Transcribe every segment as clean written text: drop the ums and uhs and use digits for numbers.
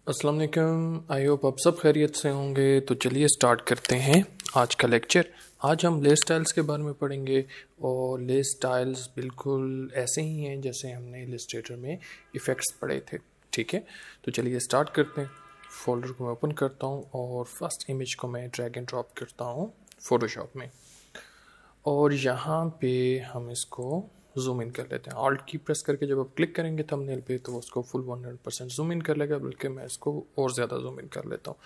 अस्सलाम वालेकुम। I hope आप सब खैरियत से होंगे। तो चलिए स्टार्ट करते हैं आज का लेक्चर। आज हम लेस स्टाइल्स के बारे में पढ़ेंगे और लेस स्टाइल्स बिल्कुल ऐसे ही हैं जैसे हमने इलस्ट्रेटर में इफ़ेक्ट्स पढ़े थे। ठीक है, तो चलिए स्टार्ट करते हैं। फोल्डर को मैं ओपन करता हूँ और फर्स्ट इमेज को मैं ड्रैग एंड ड्रॉप करता हूँ फोटोशॉप में, और यहाँ पे हम इसको जूम इन कर लेते हैं। ऑल्ट की प्रेस करके जब आप क्लिक करेंगे थंबनेल पे तो उसको फुल 100% जूम इन कर लेगा, बल्कि मैं इसको और ज़्यादा जूम इन कर लेता हूँ।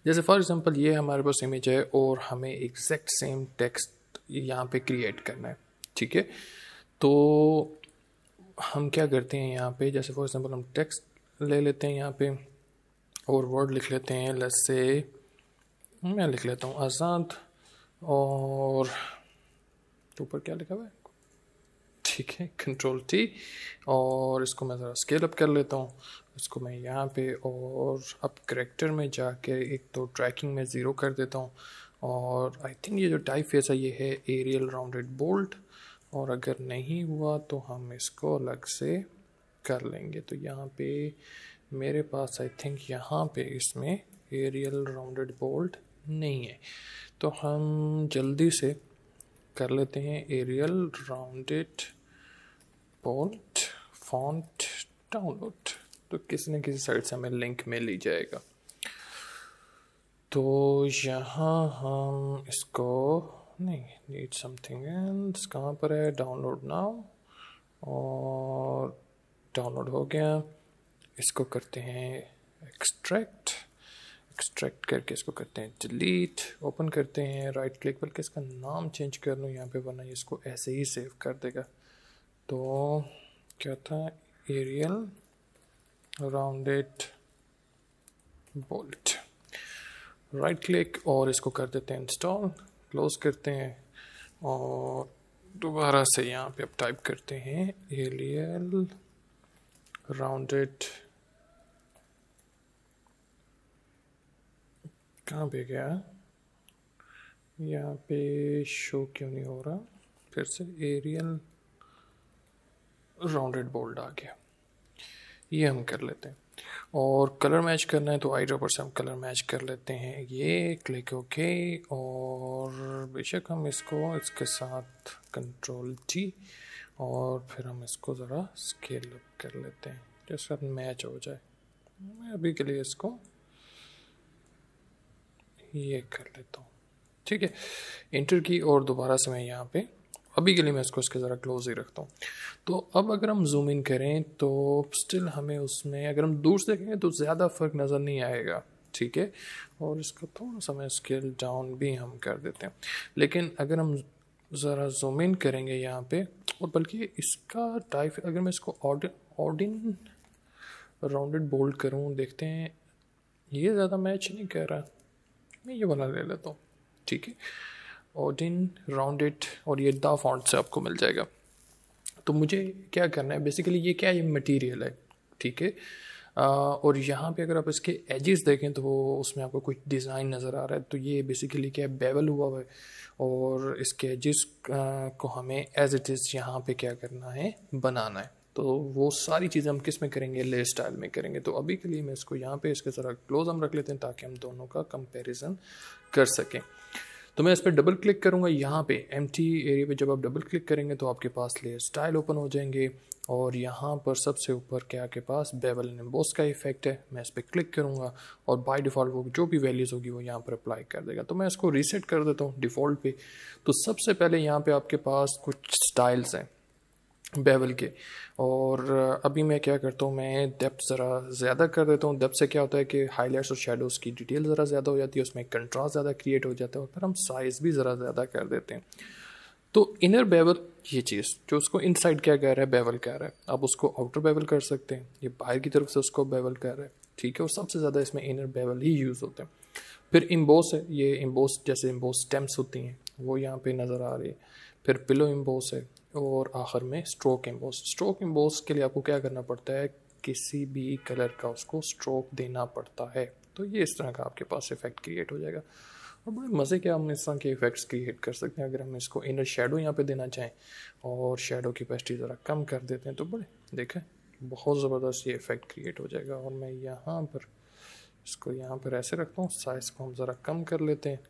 जैसे फॉर एग्जांपल ये हमारे पास इमेज है और हमें एग्जैक्ट सेम टेक्स्ट यहाँ पे क्रिएट करना है। ठीक है, तो हम क्या करते हैं यहाँ पे, जैसे फॉर एग्जांपल हम टेक्स्ट ले लेते हैं यहाँ पे और वर्ड लिख लेते हैं। लेट्स से मैं लिख लेता हूँ आज़ाद, और ऊपर क्या लिखा हुआ है, ठीक है, कंट्रोल टी, और इसको मैं ज़रा स्केल अप कर लेता हूँ। इसको मैं यहाँ पे और अब करेक्टर में जाके एक तो ट्रैकिंग में ज़ीरो कर देता हूँ, और आई थिंक ये जो टाइप फेस है ये है एरियल राउंडेड बोल्ड, और अगर नहीं हुआ तो हम इसको अलग से कर लेंगे। तो यहाँ पे मेरे पास आई थिंक यहाँ पे इसमें एरियल राउंडेड बोल्ड नहीं है, तो हम जल्दी से कर लेते हैं Arial rounded bold font download. तो किसी न किसी साइट से हमें लिंक मिल ही जाएगा। तो यहाँ हम इसको नहीं, नीड समथिंग एल्स, कहाँ पर है, डाउनलोड नाउ, और डाउनलोड हो गया। इसको करते हैं एक्सट्रैक्ट, एक्सट्रैक्ट करके इसको करते हैं डिलीट, ओपन करते हैं, राइट क्लिक, बल्कि इसका नाम चेंज कर लूँ यहाँ पे वरना इसको ऐसे ही सेव कर देगा। तो क्या था, Arial rounded bold, right click और इसको कर देते हैं इंस्टॉल, क्लोज करते हैं और दोबारा से यहाँ पे अब टाइप करते हैं एरियल राउंडेड, कहाँ पे गया, यहाँ पे शो क्यों नहीं हो रहा, फिर से एरियल राउंडेड बोल्ड आ गया। ये हम कर लेते हैं, और कलर मैच करना है तो आई ड्रॉपर से हम कलर मैच कर लेते हैं। ये क्लिक ओके, और बेशक हम इसको इसके साथ कंट्रोल टी, और फिर हम इसको ज़रा स्केल अप कर लेते हैं जिसके साथ मैच हो जाए। मैं अभी के लिए इसको ये कर लेता हूँ। ठीक है, इंटर की, और दोबारा से मैं यहाँ पे अभी के लिए मैं इसको इसके ज़रा क्लोज ही रखता हूँ। तो अब अगर हम जूम इन करें तो स्टिल हमें उसमें, अगर हम दूर से देखेंगे तो ज़्यादा फ़र्क नज़र नहीं आएगा। ठीक है, और इसका थोड़ा सा मैं स्केल डाउन भी हम कर देते हैं। लेकिन अगर हम ज़रा जूम इन करेंगे यहाँ पे, और बल्कि इसका टाइप, अगर मैं इसको ऑर्डिन राउंडेड बोल्ड करूँ, देखते हैं ये ज़्यादा मैच नहीं कर रहा, मैं ये वाला ले लेता हूँ। ठीक है, ऑर्डिन राउंडेड, और ये द फॉन्ट से आपको मिल जाएगा। तो मुझे क्या करना है, बेसिकली ये क्या है, ये मटेरियल है। ठीक है, और यहाँ पे अगर आप इसके एजेस देखें तो वो उसमें आपको कुछ डिज़ाइन नज़र आ रहा है। तो ये बेसिकली क्या है, बेवल हुआ है, और इसके एजेस को हमें एज इट इज़ यहाँ पे क्या करना है, बनाना है। तो वो सारी चीज़ें हम किस में करेंगे, ले स्टाइल में करेंगे। तो अभी के लिए मैं इसको यहाँ पे इसके ज़रा क्लोज हम रख लेते हैं ताकि हम दोनों का कंपैरिजन कर सकें। तो मैं इस पर डबल क्लिक करूँगा, यहाँ पे एम्प्टी एरिया पे जब आप डबल क्लिक करेंगे तो आपके पास लेयर स्टाइल ओपन हो जाएंगे, और यहाँ पर सबसे ऊपर क्या आपके पास बेवल एंड एम्बोस का इफेक्ट है। मैं इस पर क्लिक करूँगा और बाय डिफ़ॉल्ट वो जो भी वैल्यूज़ होगी वो यहाँ पर अप्लाई कर देगा। तो मैं इसको रीसेट कर देता हूँ डिफ़ॉल्ट पे। तो सबसे पहले यहाँ पे आपके पास कुछ स्टाइल्स हैं बेवल के, और अभी मैं क्या करता हूँ, मैं डेप्थ ज़रा ज़्यादा कर देता हूँ। डेप्थ से क्या होता है कि हाईलाइट्स और शेडोज़ की डिटेल ज़रा ज़्यादा हो जाती है, उसमें कंट्रास्ट ज़्यादा क्रिएट हो जाता है, और फिर हम साइज़ भी ज़रा ज़्यादा कर देते हैं। तो इनर बेवल, ये चीज़ जो उसको इनसाइड क्या कह रहा है, बेवल कह रहा है, आप उसको आउटर बेवल कर सकते हैं, ये बाहर की तरफ से उसको बेवल कह रहा है। ठीक है, और सबसे ज़्यादा इसमें इनर बेवल ही यूज़ होते हैं। फिर इम्बोस है, ये इम्बोस जैसे इम्बोस स्टेम्स होती हैं वो यहाँ पे नज़र आ रही है। फिर पिलो इम्बोस है, और आखिर में स्ट्रोक इम्बोस। स्ट्रोक इम्बोस के लिए आपको क्या करना पड़ता है, किसी भी कलर का उसको स्ट्रोक देना पड़ता है। तो ये इस तरह का आपके पास इफेक्ट क्रिएट हो जाएगा, और बड़े मज़े के हम इस तरह के इफेक्ट्स क्रिएट कर सकते हैं। अगर हम इसको इनर शेडो यहाँ पे देना चाहें और शेडो की पेस्टी ज़रा कम कर देते हैं तो बड़े देखें बहुत ज़बरदस्त ये इफेक्ट क्रिएट हो जाएगा। और मैं यहाँ पर इसको यहाँ पर ऐसे रखता हूँ, साइज़ को हम ज़रा कम कर लेते हैं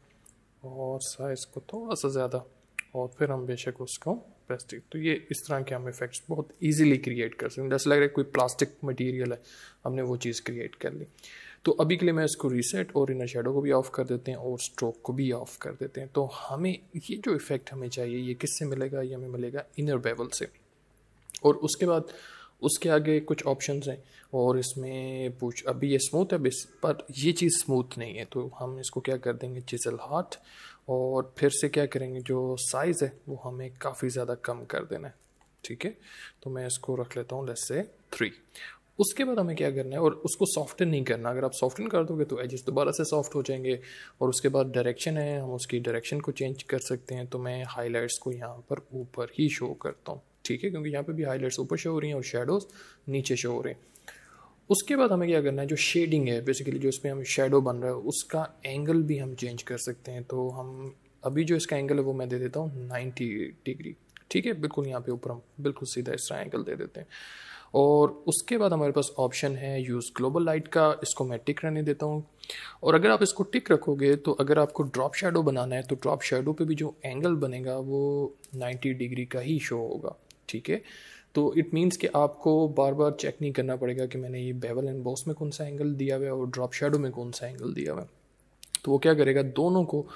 और साइज़ को थोड़ा सा ज़्यादा, और फिर हम बेशक उसको प्लास्टिक, तो ये इस तरह के हम इफ़ेक्ट्स बहुत इजीली क्रिएट कर सकते हैं। जैसे लग रहा है कोई प्लास्टिक मटेरियल है, हमने वो चीज़ क्रिएट कर ली। तो अभी के लिए मैं इसको रीसेट और इनर शेडो को भी ऑफ़ कर देते हैं और स्ट्रोक को भी ऑफ़ कर देते हैं। तो हमें ये जो इफ़ेक्ट हमें चाहिए ये किससे मिलेगा, ये हमें मिलेगा इनर बेवल से। और उसके बाद उसके आगे कुछ ऑप्शंस हैं और इसमें अभी ये स्मूथ है पर ये चीज़ स्मूथ नहीं है, तो हम इसको क्या कर देंगे चिज़ल हाथ, और फिर से क्या करेंगे जो साइज़ है वो हमें काफ़ी ज़्यादा कम कर देना है। ठीक है, तो मैं इसको रख लेता हूँ लेट्स से 3। उसके बाद हमें क्या करना है, और उसको सॉफ्टन नहीं करना, अगर आप सॉफ्टन कर दोगे तो एजेस दोबारा से सॉफ्ट हो जाएंगे। और उसके बाद डायरेक्शन है, हम उसकी डायरेक्शन को चेंज कर सकते हैं। तो मैं हाईलाइट्स को यहाँ पर ऊपर ही शो करता हूँ, ठीक है, क्योंकि यहाँ पे भी हाईलाइट्स ऊपर शो हो रही हैं और शेडोज़ नीचे शो हो रहे हैं। उसके बाद हमें क्या करना है, जो शेडिंग है बेसिकली जो इसमें हम शेडो बन रहा है उसका एंगल भी हम चेंज कर सकते हैं। तो हम अभी जो इसका एंगल है वो मैं दे देता हूँ 90 डिग्री, ठीक है, बिल्कुल यहाँ पे ऊपर हम बिल्कुल सीधा इस तरह एंगल दे देते हैं। और उसके बाद हमारे पास ऑप्शन है यूज़ ग्लोबल लाइट का, इसको मैं टिक रहने देता हूँ। और अगर आप इसको टिक रखोगे तो अगर आपको ड्रॉप शेडो बनाना है तो ड्रॉप शेडो पे भी जो एंगल बनेगा वो 90 डिग्री का ही शो होगा, ठीक है। तो इट मीन्स कि आपको बार बार चेक नहीं करना पड़ेगा कि मैंने ये बेवल एंड बॉस में कौन सा एंगल दिया हुआ है और ड्रॉप शेडो में कौन सा एंगल दिया हुआ है। तो वो क्या करेगा, दोनों को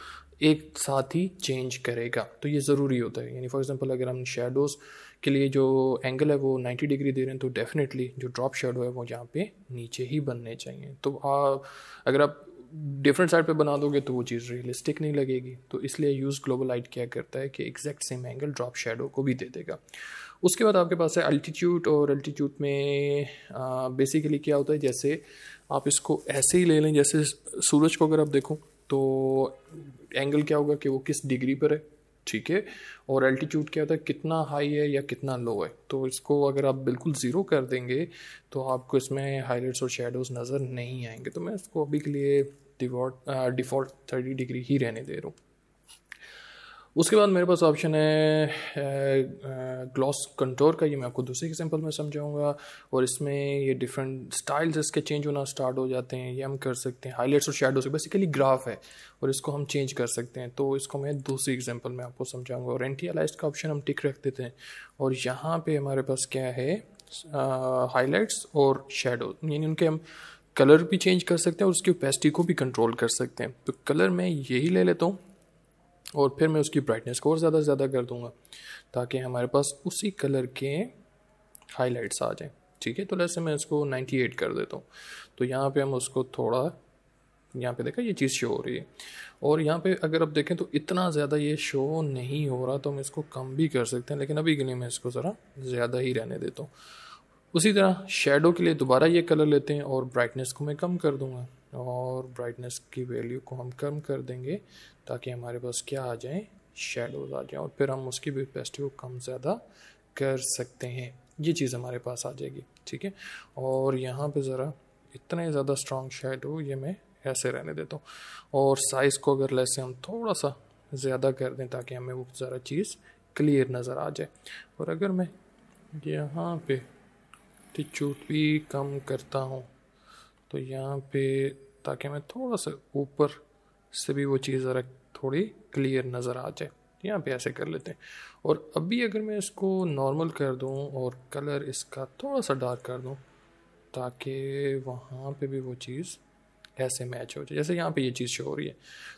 एक साथ ही चेंज करेगा। तो ये ज़रूरी होता है, यानी फॉर एग्जांपल अगर हम शेडोज़ के लिए जो एंगल है वो 90 डिग्री दे रहे हैं तो डेफिनेटली जो ड्रॉप शेडो है वो यहाँ पे नीचे ही बनने चाहिए। तो अगर आप डिफरेंट साइड पे बना दोगे तो वो चीज़ रियलिस्टिक नहीं लगेगी। तो इसलिए यूज़ ग्लोबल लाइट क्या करता है कि exact same angle drop shadow को भी दे देगा। उसके बाद आपके पास है अल्टीट्यूड, और अल्टीट्यूड में बेसिकली क्या होता है, जैसे आप इसको ऐसे ही ले लें, जैसे सूरज को अगर आप देखो तो एंगल क्या होगा कि वो किस डिग्री पर है, ठीक है। और एल्टीट्यूड क्या होता है, कितना हाई है या कितना लो है। तो इसको अगर आप बिल्कुल ज़ीरो कर देंगे तो आपको इसमें हाईलाइट्स और शेडोज़ नज़र नहीं आएंगे। तो मैं इसको अभी के लिए डिफ़ॉल्ट 30 डिग्री ही रहने दे रहा हूँ। उसके बाद मेरे पास ऑप्शन है ग्लॉस कंटोर का, ये मैं आपको दूसरे एग्जांपल में समझाऊंगा। और इसमें ये डिफरेंट स्टाइल्स इसके चेंज होना स्टार्ट हो जाते हैं, ये हम कर सकते हैं हाईलाइट्स और शेडो से। बेसिकली ग्राफ है और इसको हम चेंज कर सकते हैं। तो इसको मैं दूसरी एग्जांपल में आपको समझाऊंगा। और एंटी-अलाइज्ड का ऑप्शन हम टिक रख देते हैं और यहाँ पे हमारे पास क्या है, हाईलाइट्स और शेडो, यानी उनके हम कलर भी चेंज कर सकते हैं और उसकी ओपेसिटी को भी कंट्रोल कर सकते हैं। तो कलर मैं यही ले लेता हूँ और फिर मैं उसकी ब्राइटनेस को और ज़्यादा से ज़्यादा कर दूंगा ताकि हमारे पास उसी कलर के हाइलाइट्स आ जाएं, ठीक है। तो जैसे मैं इसको 98 कर देता हूँ। तो यहाँ पे हम उसको थोड़ा, यहाँ पे देखा ये चीज़ शो हो रही है। और यहाँ पे अगर आप देखें तो इतना ज़्यादा ये शो नहीं हो रहा, तो हम इसको कम भी कर सकते हैं, लेकिन अभी के लिए मैं इसको ज़रा ज़्यादा ही रहने देता हूँ। उसी तरह शेडो के लिए दोबारा ये कलर लेते हैं और ब्राइटनेस को मैं कम कर दूँगा और ब्राइटनेस की वैल्यू को हम कम कर देंगे ताकि हमारे पास क्या आ जाए, शेडोज आ जाए। और फिर हम उसकी भी ओपेसिटी को कम ज़्यादा कर सकते हैं, ये चीज़ हमारे पास आ जाएगी, ठीक है। और यहाँ पे ज़रा इतने ज़्यादा स्ट्रॉन्ग शेडो ये मैं ऐसे रहने देता हूँ। और साइज़ को अगर लेसे हम थोड़ा सा ज़्यादा कर दें ताकि हमें वो ज़रा चीज़ क्लियर नज़र आ जाए। और अगर मैं यहाँ पे एल्टीट्यूड भी कम करता हूँ तो यहाँ पे, ताकि मैं थोड़ा सा ऊपर से भी वो चीज़ ज़रा थोड़ी क्लियर नज़र आ जाए, यहाँ पे ऐसे कर लेते हैं। और अभी अगर मैं इसको नॉर्मल कर दूँ और कलर इसका थोड़ा सा डार्क कर दूँ ताकि वहाँ पे भी वो चीज़ ऐसे मैच हो जाए जैसे यहाँ पे ये चीज़ शो हो रही है।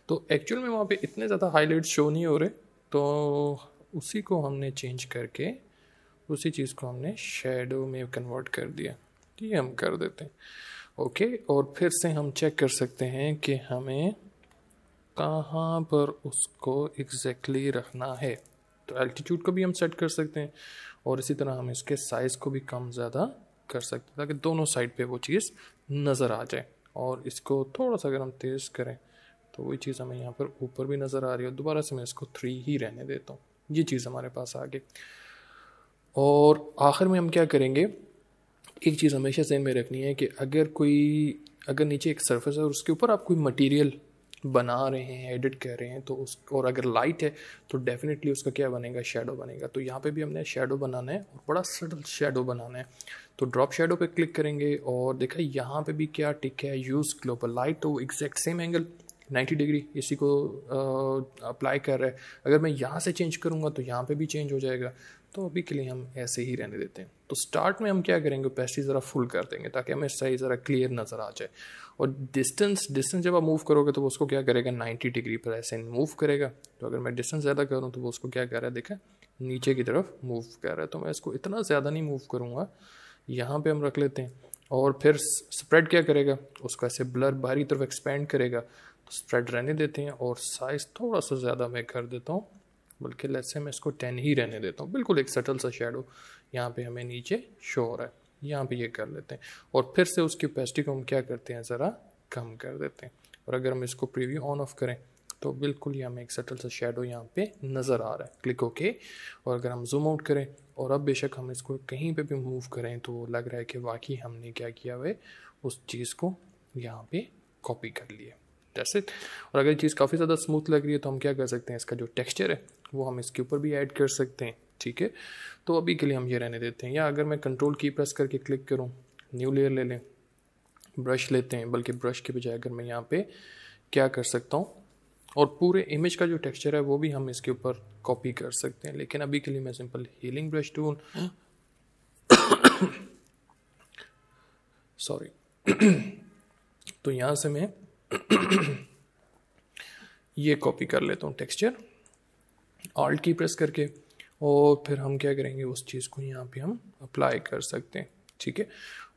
तो एक्चुअल में वहाँ पे इतने ज़्यादा हाईलाइट्स शो नहीं हो रहे, तो उसी को हमने चेंज करके उसी चीज़ को हमने शेडो में कन्वर्ट कर दिया, ये हम कर देते हैं, ओके। और फिर से हम चेक कर सकते हैं कि हमें कहाँ पर उसको एग्जैक्टली रखना है। तो एल्टीट्यूड को भी हम सेट कर सकते हैं और इसी तरह हम इसके साइज़ को भी कम ज़्यादा कर सकते हैं ताकि दोनों साइड पे वो चीज़ नज़र आ जाए। और इसको थोड़ा सा अगर हम तेज़ करें तो वही चीज़ हमें यहाँ पर ऊपर भी नज़र आ रही है। दोबारा से मैं इसको 3 ही रहने देता हूँ, ये चीज़ हमारे पास आ गई। और आखिर में हम क्या करेंगे, एक चीज़ हमेशा ज़हन में रखनी है कि अगर नीचे एक सरफेस है और उसके ऊपर आप कोई मटेरियल बना रहे हैं, एडिट कर रहे हैं, तो उस और अगर लाइट है तो डेफिनेटली उसका क्या बनेगा, शेडो बनेगा। तो यहाँ पे भी हमने शेडो बनाना है और बड़ा सटल शेडो बनाना है। तो ड्रॉप शेडो पे क्लिक करेंगे और देखा यहाँ पे भी क्या टिक है, यूज़ ग्लोबल लाइट, तो एग्जैक्ट सेम एंगल 90 डिग्री इसी को अप्लाई कर रहा है। अगर मैं यहाँ से चेंज करूँगा तो यहाँ पे भी चेंज हो जाएगा। तो अभी के लिए हम ऐसे ही रहने देते हैं। तो स्टार्ट में हम क्या करेंगे, ओपेसिटी ज़रा फुल कर देंगे ताकि हमें सही ज़रा क्लियर नज़र आ जाए। और डिस्टेंस जब आप मूव करोगे तो वो उसको क्या करेगा, 90 डिग्री पर ऐसे मूव करेगा। तो अगर मैं डिस्टेंस ज़्यादा करूँ तो वो उसको क्या कर रहा है, देखा नीचे की तरफ मूव कर रहा है। तो मैं इसको इतना ज़्यादा नहीं मूव करूँगा, यहाँ पे हम रख लेते हैं। और फिर स्प्रेड क्या करेगा, उसको ऐसे ब्लर बाहरी तरफ एक्सपेंड करेगा। तो स्प्रेड रहने देते हैं और साइज़ थोड़ा सा ज़्यादा मैं कर देता हूँ, बल्कि लेट्स से मैं इसको 10 ही रहने देता हूँ। बिल्कुल एक सटल सा शेडो यहाँ पे हमें नीचे शो हो रहा है, यहाँ पे ये कर लेते हैं। और फिर से उसकी ओपेसिटी को हम क्या करते हैं, ज़रा कम कर देते हैं। और अगर हम इसको प्रीव्यू ऑन ऑफ करें तो बिल्कुल ही हमें एक सटल सा शेडो यहाँ पे नज़र आ रहा है। Click okay. और अगर हम जूम आउट करें और अब बेशक हम इसको कहीं पे भी मूव करें तो लग रहा है कि वाकई हमने क्या किया हुआ है, उस चीज़ को यहाँ पे कॉपी कर लिए। That's it. और अगर ये चीज़ काफ़ी ज़्यादा स्मूथ लग रही है तो हम क्या कर सकते हैं, इसका जो टेक्सचर है वो हम इसके ऊपर भी ऐड कर सकते हैं। ठीक है, तो अभी के लिए हम ये रहने देते हैं। या अगर मैं कंट्रोल की प्रेस करके क्लिक करूँ, न्यू लेयर ले लें, ब्रश लेते हैं, बल्कि ब्रश के बजाय अगर मैं यहाँ पे क्या कर सकता हूँ, और पूरे इमेज का जो टेक्सचर है वो भी हम इसके ऊपर कॉपी कर सकते हैं। लेकिन अभी के लिए मैं simple healing brush tool sorry तो यहाँ से मैं ये कॉपी कर लेता हूँ टेक्सचर, ऑल्ट की प्रेस करके। और फिर हम क्या करेंगे, उस चीज़ को यहाँ पे हम अप्लाई कर सकते हैं। ठीक है,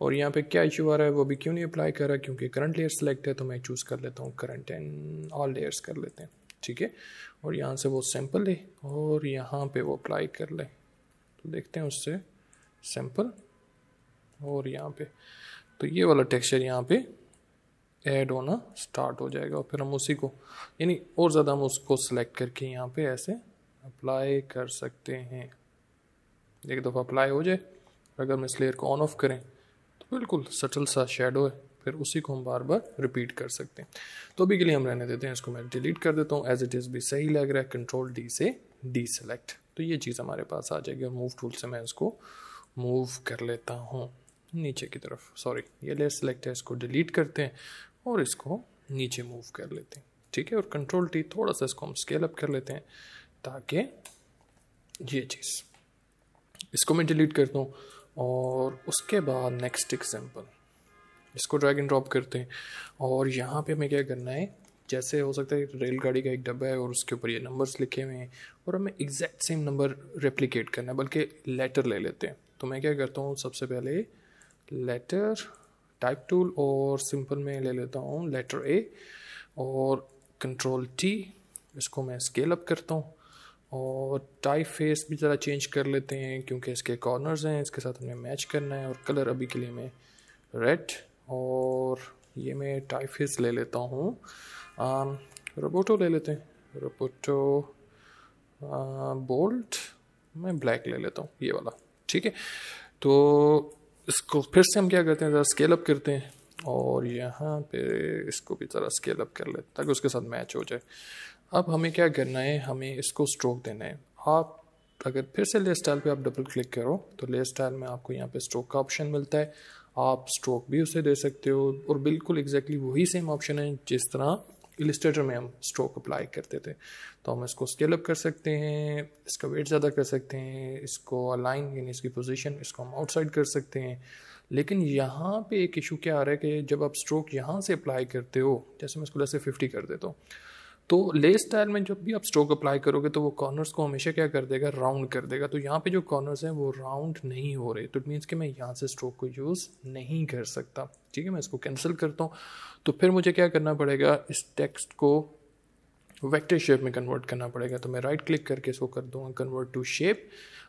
और यहाँ पे क्या इशू आ रहा है, वो भी क्यों नहीं अप्लाई कर रहा, क्योंकि करंट लेयर सेलेक्ट है। तो मैं चूज़ कर लेता हूँ करंट एंड ऑल लेयर्स कर लेते हैं। ठीक है, और यहाँ से वो सैंपल ले और यहाँ पे वो अप्लाई कर ले। तो देखते हैं उससे सैंपल और यहाँ पे, तो ये वाला टेक्सचर यहाँ पे ऐड होना स्टार्ट हो जाएगा। और फिर हम उसी को यानी और ज़्यादा हम उसको सेलेक्ट करके यहाँ पे ऐसे अप्लाई कर सकते हैं। एक दफ़ा अप्लाई हो जाए, अगर हम इस लेयर को ऑन ऑफ करें तो बिल्कुल सटल सा शेडो है, फिर उसी को हम बार बार रिपीट कर सकते हैं। तो अभी के लिए हम रहने देते हैं, इसको मैं डिलीट कर देता हूँ। एज इट इज़ भी सही लग रहा है, कंट्रोल डी से डी सेलेक्ट, तो ये चीज़ हमारे पास आ जाएगी। और मूव टूल से मैं इसको मूव कर लेता हूँ नीचे की तरफ। सॉरी, ये लेयर सेलेक्ट है, इसको डिलीट करते हैं और इसको नीचे मूव कर लेते हैं। ठीक है, और कंट्रोल टी थोड़ा सा इसको हम स्केल अप कर लेते हैं ताकि ये चीज़, इसको मैं डिलीट करता हूँ। और उसके बाद नेक्स्ट एग्जांपल, इसको ड्रैग एंड ड्रॉप करते हैं। और यहाँ पे हमें क्या करना है, जैसे हो सकता है रेलगाड़ी का एक डब्बा है और उसके ऊपर ये नंबर्स लिखे हुए हैं और हमें एग्जैक्ट सेम नंबर रेप्लिकेट करना है, बल्कि लेटर ले लेते हैं। तो मैं क्या करता हूँ, सबसे पहले लेटर टाइप टूल और सिंपल में ले लेता हूँ लेटर ए और कंट्रोल टी, इसको मैं स्केल अप करता हूँ। और टाइप फेस भी ज़रा चेंज कर लेते हैं क्योंकि इसके कॉर्नर्स हैं, इसके साथ हमें मैच करना है। और कलर अभी के लिए मैं रेड, और ये मैं टाइप फेस ले लेता हूँ रोबोटो ले लेते हैं, रोबोटो बोल्ड, मैं ब्लैक ले लेता हूँ ये वाला। ठीक है, तो इसको फिर से हम क्या करते हैं, ज़रा स्केल अप करते हैं और यहाँ पे इसको भी ज़रा स्केल अप कर लेते हैं ताकि उसके साथ मैच हो जाए। अब हमें क्या करना है, हमें इसको स्ट्रोक देना है। आप अगर फिर से लेयर स्टाइल पे आप डबल क्लिक करो तो लेयर स्टाइल में आपको यहाँ पे स्ट्रोक का ऑप्शन मिलता है, आप स्ट्रोक भी उसे दे सकते हो। और बिल्कुल एग्जैक्टली वही सेम ऑप्शन है जिस तरह इलिस्ट्रेटर में हम स्ट्रोक अप्लाई करते थे। तो हम इसको स्केल अप कर सकते हैं, इसका वेट ज़्यादा कर सकते हैं, इसको अलाइन यानी इसकी पोजीशन इसको हम आउटसाइड कर सकते हैं। लेकिन यहाँ पे एक इशू क्या आ रहा है कि जब आप स्ट्रोक यहाँ से अप्लाई करते हो, जैसे मैं इसको ऐसे 50 कर देता हूँ, तो लेयर स्टाइल में जब भी आप स्ट्रोक अप्लाई करोगे तो वो कॉर्नर्स को हमेशा क्या कर देगा, राउंड कर देगा। तो यहाँ पे जो कॉर्नर्स हैं वो राउंड नहीं हो रहे, तो इट मीन्स कि मैं यहाँ से स्ट्रोक को यूज़ नहीं कर सकता। ठीक है, मैं इसको कैंसिल करता हूँ। तो फिर मुझे क्या करना पड़ेगा, इस टेक्स्ट को वेक्टर शेप में कन्वर्ट करना पड़ेगा। तो मैं राइट क्लिक करके इसको कर दूँगा कन्वर्ट टू शेप।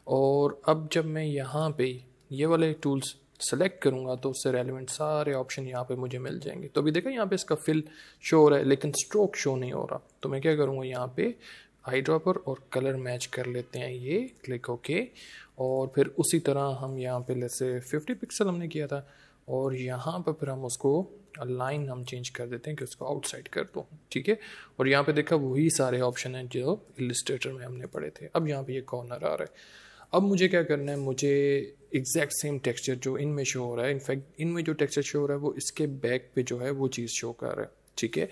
और अब जब मैं यहाँ पे ये वाले टूल्स सेलेक्ट करूँगा तो उससे रेलिवेंट सारे ऑप्शन यहाँ पे मुझे मिल जाएंगे। तो अभी देखा यहाँ पे इसका फिल शो हो रहा है लेकिन स्ट्रोक शो नहीं हो रहा। तो मैं क्या करूँगा, यहाँ पे आई ड्रॉपर और कलर मैच कर लेते हैं, ये क्लिक ओके। और फिर उसी तरह हम यहाँ पे जैसे 50 पिक्सल हमने किया था और यहाँ पर फिर हम उसको लाइन हम चेंज कर देते हैं कि उसको आउटसाइड कर दो, ठीक है। और यहाँ पे देखा वही सारे ऑप्शन हैं जो इलस्ट्रेटर में हमने पढ़े थे। अब यहाँ पे ये कॉर्नर आ रहा है। अब मुझे क्या करना है, मुझे एग्जैक्ट सेम टेक्सचर जो इनमें शो हो रहा है, इनफैक्ट इनमें जो टेक्सचर शो हो रहा है वो इसके बैक पे जो है वो चीज़ शो कर रहा है, ठीक है।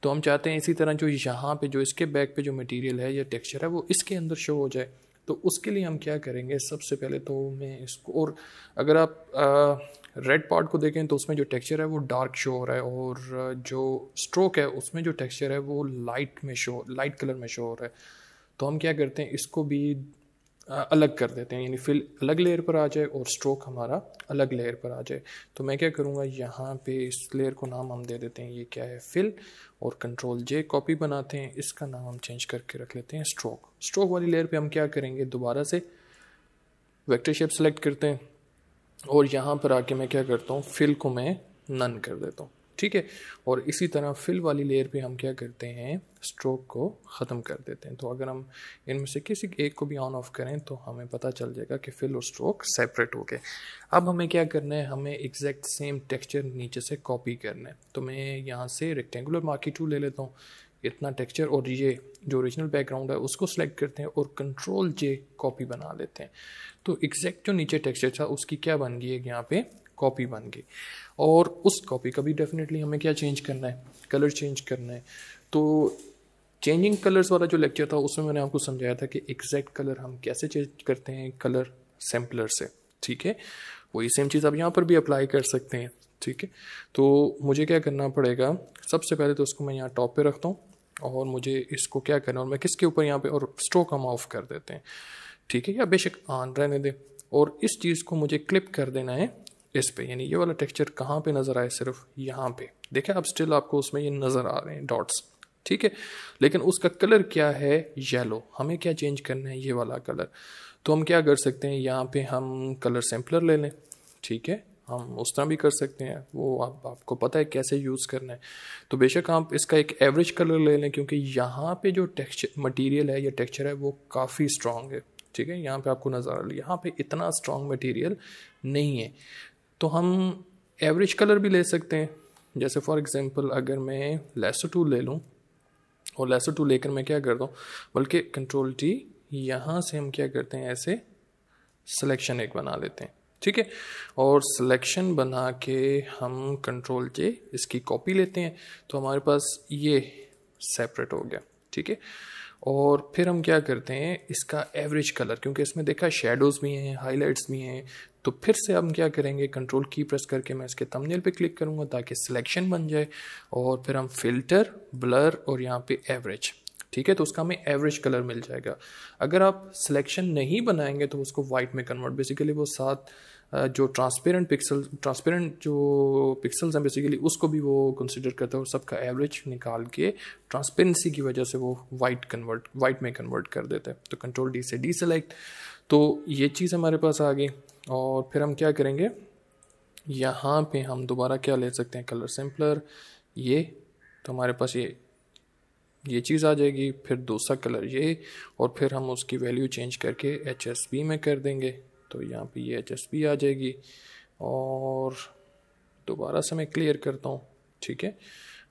तो हम चाहते हैं इसी तरह जो यहाँ पे जो इसके बैक पे जो मटेरियल है या टेक्सचर है वो इसके अंदर शो हो जाए। तो उसके लिए हम क्या करेंगे, सबसे पहले तो मैं इसको, और अगर आप रेड पार्ट को देखें तो उसमें जो टेक्सचर है वो डार्क शो हो रहा है, और जो स्ट्रोक है उसमें जो टेक्सचर है वो लाइट कलर में शो हो रहा है। तो हम क्या करते हैं, इसको भी अलग कर देते हैं, यानी फिल अलग लेयर पर आ जाए और स्ट्रोक हमारा अलग लेयर पर आ जाए। तो मैं क्या करूँगा, यहाँ पे इस लेयर को नाम हम दे देते हैं, ये क्या है, फिल, और कंट्रोल जे कॉपी बनाते हैं, इसका नाम हम चेंज करके रख लेते हैं स्ट्रोक। स्ट्रोक वाली लेयर पे हम क्या करेंगे, दोबारा से वेक्टर शेप सेलेक्ट करते हैं, और यहाँ पर आके मैं क्या करता हूँ, फिल को मैं नन कर देता हूँ, ठीक है। और इसी तरह फिल वाली लेयर पे हम क्या करते हैं, स्ट्रोक को ख़त्म कर देते हैं। तो अगर हम इनमें से किसी एक को भी ऑन ऑफ करें तो हमें पता चल जाएगा कि फिल और स्ट्रोक सेपरेट हो गए। अब हमें क्या करना है, हमें एग्जैक्ट सेम टेक्सचर नीचे से कॉपी करना है। तो मैं यहाँ से रेक्टेंगुलर मार्की टूल ले लेता हूँ, इतना टेक्सचर, और ये जो ओरिजिनल बैकग्राउंड है उसको सेलेक्ट करते हैं और कंट्रोल जे कॉपी बना लेते हैं। तो एग्जैक्ट जो नीचे टेक्सचर था उसकी क्या बन गई है, यहाँ पे कॉपी बन गई। और उस कॉपी का भी डेफिनेटली हमें क्या चेंज करना है, कलर चेंज करना है। तो चेंजिंग कलर्स वाला जो लेक्चर था उसमें मैंने आपको समझाया था कि एग्जैक्ट कलर हम कैसे चेंज करते हैं, कलर सैम्पलर से, ठीक है। वही सेम चीज़ आप यहाँ पर भी अप्लाई कर सकते हैं, ठीक है। तो मुझे क्या करना पड़ेगा, सबसे पहले तो उसको मैं यहाँ टॉप पे रखता हूँ, और मुझे इसको क्या करना है, और मैं किसके ऊपर यहाँ पे, और स्ट्रोक हम ऑफ कर देते हैं, ठीक है, या बेशक ऑन रहने दें। और इस चीज़ को मुझे क्लिप कर देना है इस पे, यानी ये वाला टेक्सचर कहाँ पे नज़र आए, सिर्फ यहाँ पे। देखें अब स्टिल आपको उसमें ये नज़र आ रहे हैं डॉट्स, ठीक है। लेकिन उसका कलर क्या है, येलो। हमें क्या चेंज करना है, ये वाला कलर। तो हम क्या कर सकते हैं, यहाँ पे हम कलर सैम्पलर ले लें, ठीक है। हम उस तरह भी कर सकते हैं, वो आपको पता है कैसे यूज़ करना है। तो बेशक आप इसका एक एवरेज कलर ले लें, क्योंकि यहाँ पे जो टेक्सचर मटेरियल है या टेक्सचर है वो काफ़ी स्ट्रॉन्ग है, ठीक है। यहाँ पे आपको नज़र आ रहा है, यहाँ पे इतना स्ट्रॉन्ग मटेरियल नहीं है। तो हम एवरेज कलर भी ले सकते हैं। जैसे फॉर एग्जांपल अगर मैं लेसो टूल ले लूँ, और लेसो टूल लेकर मैं क्या करता हूँ, बल्कि कंट्रोल टी, यहाँ से हम क्या करते हैं, ऐसे सिलेक्शन एक बना लेते हैं, ठीक है। और सिलेक्शन बना के हम कंट्रोल जे इसकी कॉपी लेते हैं, तो हमारे पास ये सेपरेट हो गया, ठीक है। और फिर हम क्या करते हैं, इसका एवरेज कलर, क्योंकि इसमें देखा शेडोज़ भी हैं, हाइलाइट्स भी हैं, तो फिर से हम क्या करेंगे, कंट्रोल की प्रेस करके मैं इसके थंबनेल पे क्लिक करूँगा ताकि सिलेक्शन बन जाए, और फिर हम फिल्टर, ब्लर, और यहाँ पे एवरेज, ठीक है। तो उसका हमें एवरेज कलर मिल जाएगा। अगर आप सिलेक्शन नहीं बनाएंगे तो उसको वाइट में कन्वर्ट, बेसिकली वो साथ जो ट्रांसपेरेंट जो पिक्सल्स हैं बेसिकली उसको भी वो कंसिडर करता है, और सबका एवरेज निकाल के ट्रांसपेरेंसी की वजह से वो वाइट में कन्वर्ट कर देता है। तो कंट्रोल डी से डी सेलेक्ट, तो ये चीज़ हमारे पास आ गई। और फिर हम क्या करेंगे, यहाँ पे हम दोबारा क्या ले सकते हैं, कलर सैम्पलर, ये, तो हमारे पास ये चीज़ आ जाएगी। फिर दूसरा कलर ये, और फिर हम उसकी वैल्यू चेंज करके HSB में कर देंगे, तो यहाँ पे ये HSB आ जाएगी। और दोबारा से मैं क्लियर करता हूँ, ठीक है।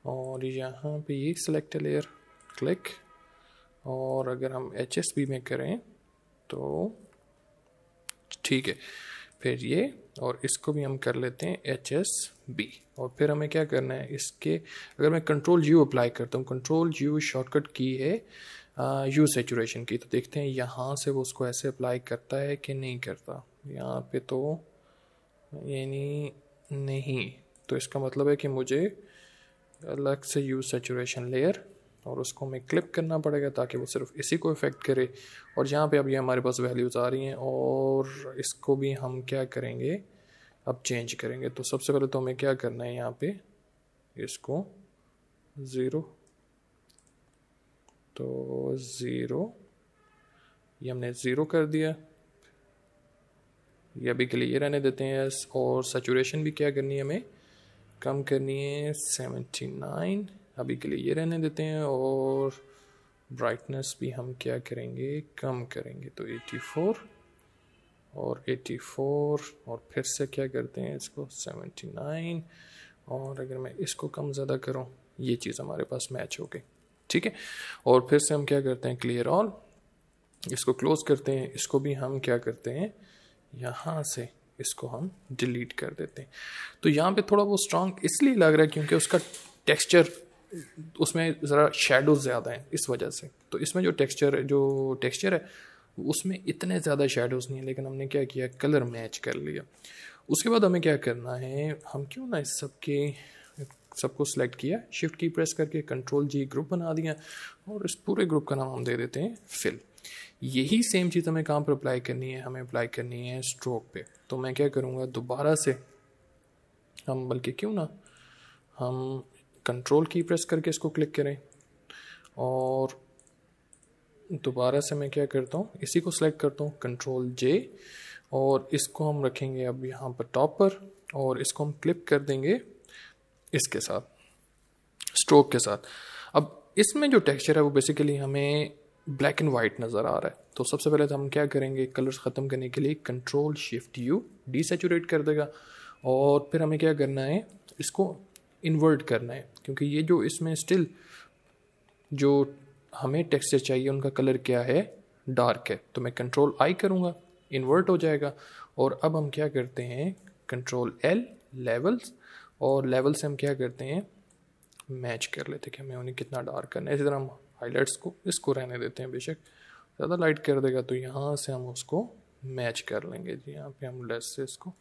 और यहाँ पे ये सिलेक्ट लेयर, क्लिक, और अगर हम HSB में करें तो ठीक है, फिर ये, और इसको भी हम कर लेते हैं HSB। और फिर हमें क्या करना है, इसके अगर मैं कंट्रोल U अप्लाई करता हूँ, कंट्रोल U शॉर्टकट की है U सैचुरेशन की, तो देखते हैं यहाँ से वो उसको ऐसे अप्लाई करता है कि नहीं करता। यहाँ पे तो यानी नहीं, तो इसका मतलब है कि मुझे अलग से U सैचुरेशन लेयर, और उसको हमें क्लिप करना पड़ेगा ताकि वो सिर्फ इसी को इफेक्ट करे। और यहाँ पे अब ये हमारे पास वैल्यूज़ आ रही हैं, और इसको भी हम क्या करेंगे, अब चेंज करेंगे। तो सबसे पहले तो हमें क्या करना है, यहाँ पे इसको 0, तो 0, ये हमने 0 कर दिया, ये अभी के लिए ये रहने देते हैं। और सैचुरेशन भी क्या करनी है, हमें कम करनी है, 79, अभी के लिए ये रहने देते हैं। और ब्राइटनेस भी हम क्या करेंगे, कम करेंगे, तो 84 और 84, और फिर से क्या करते हैं इसको 79, और अगर मैं इसको कम ज़्यादा करूँ, ये चीज़ हमारे पास मैच हो गई। ठीक है, और फिर से हम क्या करते हैं, क्लियर ऑल, इसको क्लोज करते हैं, इसको भी हम क्या करते हैं, यहाँ से इसको हम डिलीट कर देते हैं। तो यहाँ पे थोड़ा वो स्ट्रांग इसलिए लग रहा है क्योंकि उसका टेक्सचर, उसमें ज़रा शेडोज ज़्यादा हैं इस वजह से। तो इसमें जो टेक्सचर है उसमें इतने ज़्यादा शेडोज नहीं है, लेकिन हमने क्या किया, कलर मैच कर लिया। उसके बाद हमें क्या करना है, हम क्यों ना इस सबको सिलेक्ट किया, शिफ्ट की प्रेस करके कंट्रोल जी ग्रुप बना दिया, और इस पूरे ग्रुप का नाम हम दे देते हैं फिल। यही सेम चीज़ हमें कहाँ पर अप्लाई करनी है, हमें अप्लाई करनी है स्ट्रोक पे। तो मैं क्या करूँगा, दोबारा से हम, बल्कि क्यों ना हम कंट्रोल की प्रेस करके इसको क्लिक करें, और दोबारा से मैं क्या करता हूँ, इसी को सिलेक्ट करता हूँ, कंट्रोल जे, और इसको हम रखेंगे अब यहाँ पर टॉप पर, और इसको हम क्लिप कर देंगे इसके साथ, स्ट्रोक के साथ। अब इसमें जो टेक्सचर है वो बेसिकली हमें ब्लैक एंड वाइट नज़र आ रहा है। तो सबसे पहले तो हम क्या करेंगे, कलर्स ख़त्म करने के लिए कंट्रोल शिफ्ट यू डीसैचुरेट कर देगा, और फिर हमें क्या करना है, इसको इन्वर्ट करना है, क्योंकि ये जो इसमें स्टिल जो हमें टेक्सचर चाहिए उनका कलर क्या है, डार्क है। तो मैं कंट्रोल आई करूँगा, इन्वर्ट हो जाएगा। और अब हम क्या करते हैं, कंट्रोल एल, लेवल्स, और लेवल से हम क्या करते हैं, मैच कर लेते हैं कि हमें उन्हें कितना डार्क करना है। इसी तरह हम हाईलाइट्स को, इसको रहने देते हैं, बेशक ज़्यादा लाइट कर देगा, तो यहाँ से हम उसको मैच कर लेंगे जी। यहाँ पे हम लेस से इसको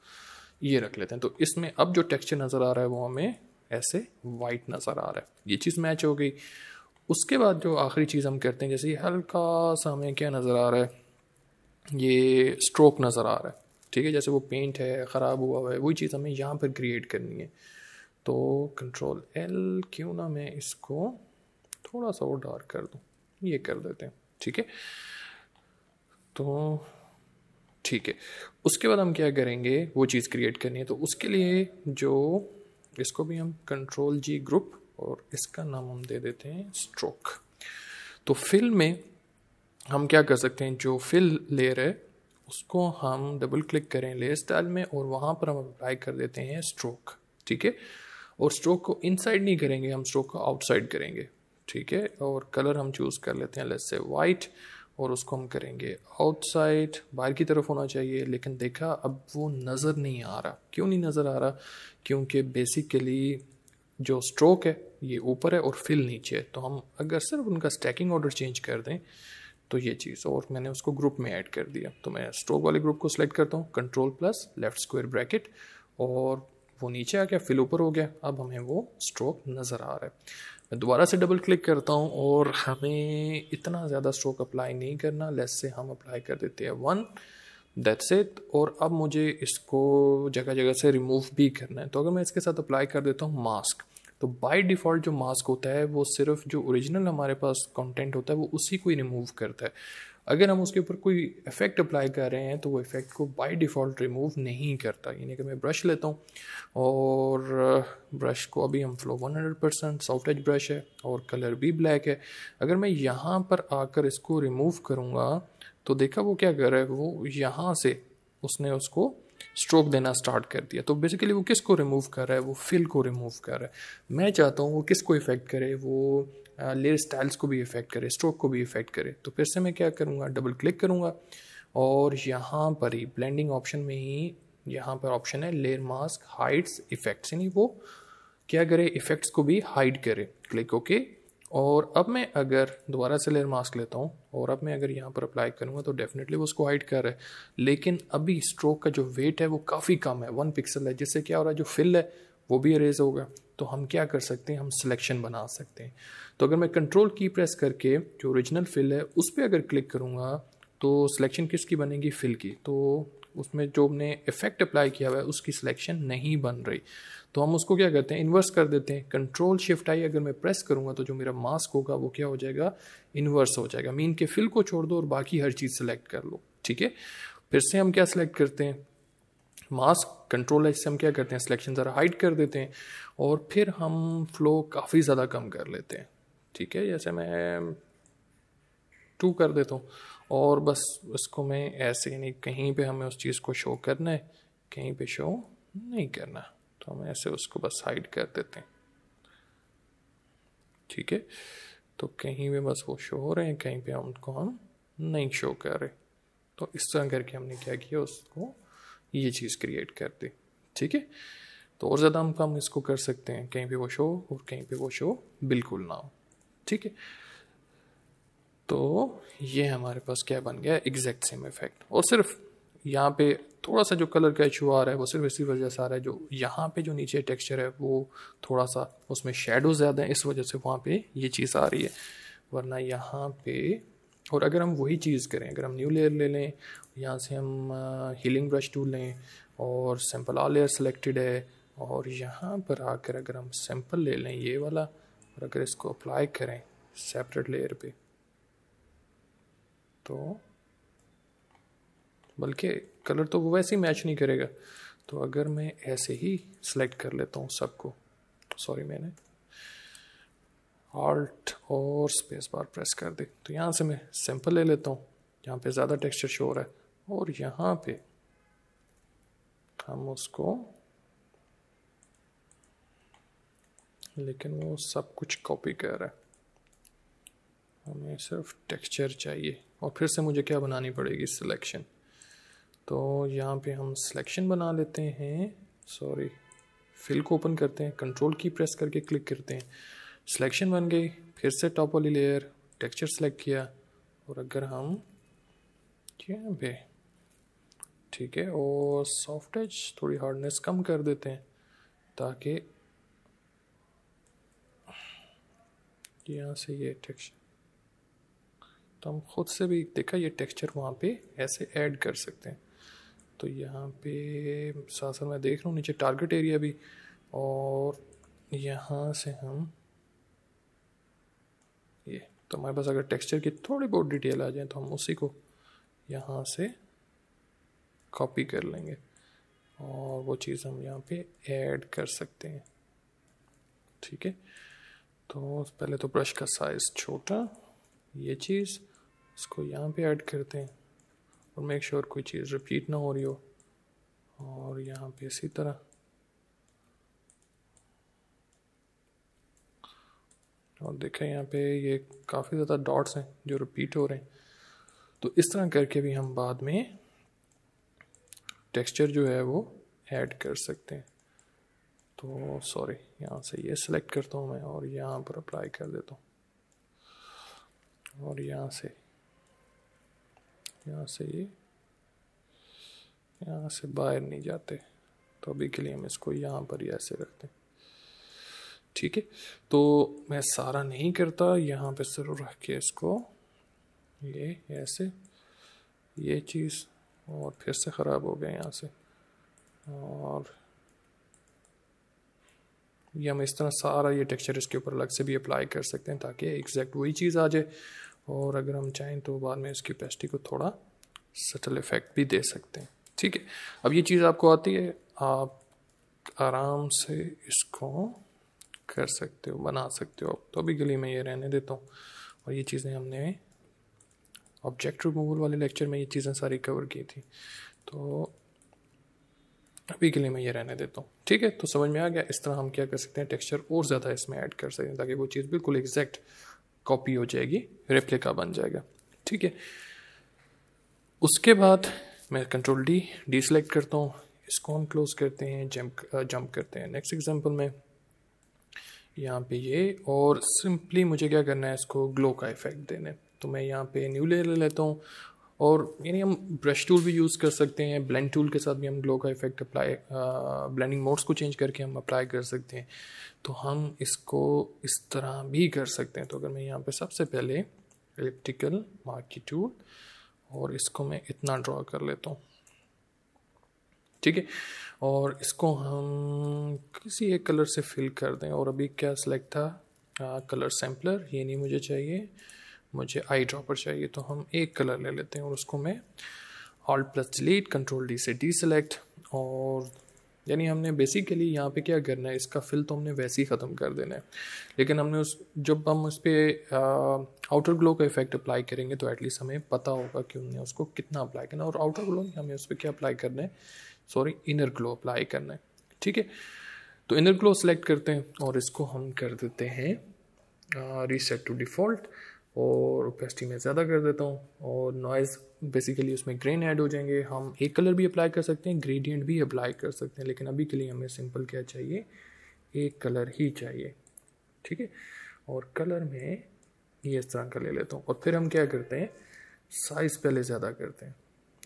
ये रख लेते हैं। तो इसमें अब जो टेक्सचर नज़र आ रहा है वो हमें ऐसे वाइट नज़र आ रहा है, ये चीज़ मैच हो गई। उसके बाद जो आखिरी चीज़ हम करते हैं, जैसे ये हल्का सा हमें क्या नज़र आ रहा है, ये स्ट्रोक नज़र आ रहा है, ठीक है, जैसे वो पेंट है ख़राब हुआ है, वही चीज़ हमें यहाँ पर क्रिएट करनी है। तो कंट्रोल एल, क्यों ना मैं इसको थोड़ा सा और डार्क कर दूँ, ये कर देते हैं, ठीक है। तो ठीक है, उसके बाद हम क्या करेंगे, वो चीज़ क्रिएट करनी है। तो उसके लिए जो, इसको भी हम कंट्रोल जी ग्रुप, और इसका नाम हम दे देते हैं स्ट्रोक। तो फिल में हम क्या कर सकते हैं, जो फिल लेयर है उसको हम डबल क्लिक करें लेयर स्टाइल में, और वहाँ पर हम अप्लाई कर देते हैं स्ट्रोक, ठीक है। और स्ट्रोक को इनसाइड नहीं करेंगे, हम स्ट्रोक को आउटसाइड करेंगे, ठीक है। और कलर हम चूज़ कर लेते हैं, लेट्स से वाइट, और उसको हम करेंगे आउटसाइड, बाहर की तरफ होना चाहिए। लेकिन देखा, अब वो नज़र नहीं आ रहा। क्यों नहीं नज़र आ रहा, क्योंकि बेसिकली जो स्ट्रोक है ये ऊपर है और फिल नीचे है। तो हम अगर सिर्फ उनका स्टैकिंग ऑर्डर चेंज कर दें तो ये चीज़, और मैंने उसको ग्रुप में ऐड कर दिया। तो मैं स्ट्रोक वाले ग्रुप को सिलेक्ट करता हूँ, control plus left square bracket, और वो नीचे आ गया, फिल ऊपर हो गया। अब हमें वो स्ट्रोक नज़र आ रहा है। मैं दोबारा से डबल क्लिक करता हूँ, और हमें इतना ज़्यादा स्ट्रोक अप्लाई नहीं करना, लेस से हम अप्लाई कर देते हैं 1, दैट्स इट। और अब मुझे इसको जगह जगह से रिमूव भी करना है। तो अगर मैं इसके साथ अप्लाई कर देता हूँ मास्क, तो बाय डिफ़ॉल्ट जो मास्क होता है वो सिर्फ जो ओरिजिनल हमारे पास कंटेंट होता है वो उसी को ही रिमूव करता है। अगर हम उसके ऊपर कोई इफेक्ट अप्लाई कर रहे हैं तो वो इफेक्ट को बाय डिफ़ॉल्ट रिमूव नहीं करता। यानी कि मैं ब्रश लेता हूँ, और ब्रश को अभी हम फ्लो 100% सॉफ्ट एज ब्रश है, और कलर भी ब्लैक है। अगर मैं यहाँ पर आकर इसको रिमूव करूँगा तो देखा वो क्या कर रहा है, वो यहाँ से उसने उसको स्ट्रोक देना स्टार्ट कर दिया। तो बेसिकली वो किसको रिमूव कर रहा है, वो फिल को रिमूव कर रहा है। मैं चाहता हूँ वो किसको इफेक्ट करे, वो लेयर स्टाइल्स को भी इफेक्ट करे, स्ट्रोक को भी इफेक्ट करे। तो फिर से मैं क्या करूँगा, डबल क्लिक करूँगा, और यहाँ पर ही ब्लेंडिंग ऑप्शन में ही यहाँ पर ऑप्शन है लेयर मास्क हाइड्स इफेक्ट्स, यानी वो क्या करे, इफेक्ट्स को भी हाइड करे। Click okay. और अब मैं अगर दोबारा से लेयर मास्क लेता हूँ, और अब मैं अगर यहाँ पर अप्लाई करूँगा तो डेफिनेटली वो उसको हाइड कर रहा है। लेकिन अभी स्ट्रोक का जो वेट है वो काफ़ी कम है, 1 पिक्सल है, जिससे क्या हो रहा है, जो फिल है वो भी इरेज होगा। तो हम क्या कर सकते हैं, हम सिलेक्शन बना सकते हैं। तो अगर मैं कंट्रोल की प्रेस करके जो ओरिजिनल फिल है उस पर अगर क्लिक करूँगा तो सिलेक्शन किसकी बनेगी, फिल की। तो उसमें जो हमने इफेक्ट अप्लाई किया हुआ है उसकी सिलेक्शन नहीं बन रही। तो हम उसको क्या करते हैं, इन्वर्स कर देते हैं। कंट्रोल शिफ्ट आई अगर मैं प्रेस करूँगा तो जो मेरा मास्क होगा वो क्या हो जाएगा, इन्वर्स हो जाएगा। मीन के फिल को छोड़ दो और बाकी हर चीज़ सेलेक्ट कर लो, ठीक है। फिर से हम क्या सेलेक्ट करते हैं, मास्क, कंट्रोल से हम क्या करते हैं, सिलेक्शन ज़रा हाइड कर देते हैं, और फिर हम फ्लो काफ़ी ज़्यादा कम कर लेते हैं, ठीक है। जैसे मैं 2 कर देता हूँ, और बस उसको मैं ऐसे, यानी कहीं पे हमें उस चीज़ को शो करना है, कहीं पे शो नहीं करना। तो हम ऐसे उसको बस हाइड कर देते हैं। ठीक है, तो कहीं पे बस वो शो हो रहे हैं, कहीं पे उनको हम नहीं शो कर रहे। तो इस तरह करके हमने क्या किया, उसको ये चीज़ क्रिएट कर दी। ठीक है, तो और ज़्यादा हम काम इसको कर सकते हैं, कहीं पे वो शो और कहीं पे वो शो बिल्कुल ना हो। ठीक है, तो ये हमारे पास क्या बन गया, एग्जैक्ट सेम इफेक्ट। और सिर्फ यहाँ पे थोड़ा सा जो कलर का इशू आ रहा है वो सिर्फ इसी वजह से आ रहा है, जो यहाँ पे जो नीचे टेक्सचर है वो थोड़ा सा उसमें शेडो ज़्यादा है, इस वजह से वहाँ पे ये चीज़ आ रही है। वरना यहाँ पे, और अगर हम वही चीज़ करें, अगर हम न्यू लेयर ले लें, यहाँ से हम हीलिंग ब्रश टूल लें और सैम्पल ऑल लेयर सेलेक्टेड है, और यहाँ पर आकर अगर हम सैम्पल ले लें ये वाला, और अगर इसको अप्लाई करें सेपरेट लेयर पे, तो बल्कि कलर तो वो वैसे ही मैच नहीं करेगा। तो अगर मैं ऐसे ही सिलेक्ट कर लेता हूँ सबको, सॉरी मैंने ऑल्ट और स्पेस बार प्रेस कर दी, तो यहाँ से मैं सैंपल ले लेता हूँ, यहाँ पे ज़्यादा टेक्सचर शो हो रहा है, और यहाँ पे हम उसको, लेकिन वो सब कुछ कॉपी कर रहा है, हमें सिर्फ टेक्सचर चाहिए। और फिर से मुझे क्या बनानी पड़ेगी, सिलेक्शन। तो यहाँ पे हम सिलेक्शन बना लेते हैं, सॉरी फिल को ओपन करते हैं, कंट्रोल की प्रेस करके क्लिक करते हैं, सिलेक्शन बन गई। फिर से टॉप वाली लेयर, टेक्सचर सेलेक्ट किया, और अगर हम यहाँ पे, ठीक है, और सॉफ्ट एज थोड़ी हार्डनेस कम कर देते हैं, ताकि यहाँ से ये टेक्सचर, तो हम खुद से भी देखा ये टेक्सचर वहाँ पे ऐसे ऐड कर सकते हैं। तो यहाँ पे साथ साथ मैं देख रहा हूँ नीचे टारगेट एरिया भी, और यहाँ से हम ये, तो हमारे पास अगर टेक्सचर की थोड़ी बहुत डिटेल आ जाए तो हम उसी को यहाँ से कॉपी कर लेंगे, और वो चीज़ हम यहाँ पे ऐड कर सकते हैं। ठीक है, तो पहले तो ब्रश का साइज़ छोटा, ये चीज़ इसको यहाँ पे ऐड करते हैं, और मेक श्योर कोई चीज़ रिपीट ना हो रही हो, और यहाँ पे इसी तरह, और देखें यहाँ पे ये काफ़ी ज़्यादा डॉट्स हैं जो रिपीट हो रहे हैं। तो इस तरह करके भी हम बाद में टेक्सचर जो है वो ऐड कर सकते हैं। तो सॉरी, यहाँ से ये सिलेक्ट करता हूँ मैं, और यहाँ पर अप्लाई कर देता हूँ, और यहाँ से ये यहाँ से बाहर नहीं जाते, तो अभी के लिए हम इसको यहाँ पर ही ऐसे रखते हैं। ठीक है, तो मैं सारा नहीं करता, यहाँ पे ज़रूर रख के इसको ये ऐसे, ये चीज़, और फिर से ख़राब हो गया यहाँ से, और ये हम इस तरह सारा ये टेक्सचर इसके ऊपर अलग से भी अप्लाई कर सकते हैं, ताकि एग्जैक्ट वही चीज़ आ जाए। और अगर हम चाहें तो बाद में इसकी पेस्टी को थोड़ा सटल इफेक्ट भी दे सकते हैं। ठीक है, अब ये चीज़ आपको आती है, आप आराम से इसको कर सकते हो, बना सकते हो। तो अभी के लिए मैं ये रहने देता हूँ, और ये चीज़ें हमने ऑब्जेक्ट रिमूवल वाले लेक्चर में ये चीज़ें सारी कवर की थी, तो अभी के लिए मैं ये रहने देता हूँ। ठीक है, तो समझ में आ गया। इस तरह हम क्या कर सकते हैं, टेक्सचर और ज़्यादा इसमें ऐड कर सकते हैं, ताकि वो चीज़ बिल्कुल एग्जैक्ट कॉपी हो जाएगी, रेप्लिका बन जाएगा। ठीक है, उसके बाद मैं कंट्रोल डी सेलेक्ट करता हूँ, इसको हम क्लोज करते हैं, जंप करते हैं नेक्स्ट एग्जांपल में, यहाँ पे ये, और सिंपली मुझे क्या करना है, इसको ग्लो का इफेक्ट देना है। तो मैं यहाँ पे न्यू लेयर ले लेता हूँ, और यानी हम ब्रश टूल भी यूज़ कर सकते हैं, ब्लेंड टूल के साथ भी हम ग्लो का इफेक्ट अप्लाई, ब्लेंडिंग मोड्स को चेंज करके हम अप्लाई कर सकते हैं। तो हम इसको इस तरह भी कर सकते हैं। तो अगर मैं यहाँ पे सबसे पहले एलिप्टिकल मार्की टूल, और इसको मैं इतना ड्रॉ कर लेता हूँ। ठीक है, और इसको हम किसी एक कलर से फिल कर दें। और अभी क्या सिलेक्ट था, कलर सैम्पलर, ये नहीं मुझे चाहिए, मुझे आई ड्रॉपर चाहिए। तो हम एक कलर ले लेते हैं, और उसको मैं alt plus delete, control D से डी सेलेक्ट, और यानी हमने बेसिकली यहाँ पे क्या करना है, इसका फिल तो हमने वैसे ही ख़त्म कर देना है, लेकिन हमने जब हम उस पर आउटर ग्लो का इफेक्ट अप्लाई करेंगे तो एटलीस्ट हमें पता होगा कि हमने उसको कितना अप्लाई करना है। और आउटर ग्लो हमें उस पर क्या अप्लाई करना है, सॉरी इनर ग्लो अप्लाई करना है। ठीक है, तो इनर ग्लो सेलेक्ट करते हैं और इसको हम कर देते हैं रीसेट टू डिफ़ॉल्ट और ओपेसिटी में ज़्यादा कर देता हूँ और नॉइज़ बेसिकली उसमें ग्रेन ऐड हो जाएंगे। हम एक कलर भी अप्लाई कर सकते हैं, ग्रेडियंट भी अप्लाई कर सकते हैं, लेकिन अभी के लिए हमें सिंपल क्या चाहिए, एक कलर ही चाहिए, ठीक है। और कलर में ये इस तरह का ले लेता हूँ और फिर हम क्या करते हैं, साइज़ पहले ज़्यादा करते हैं।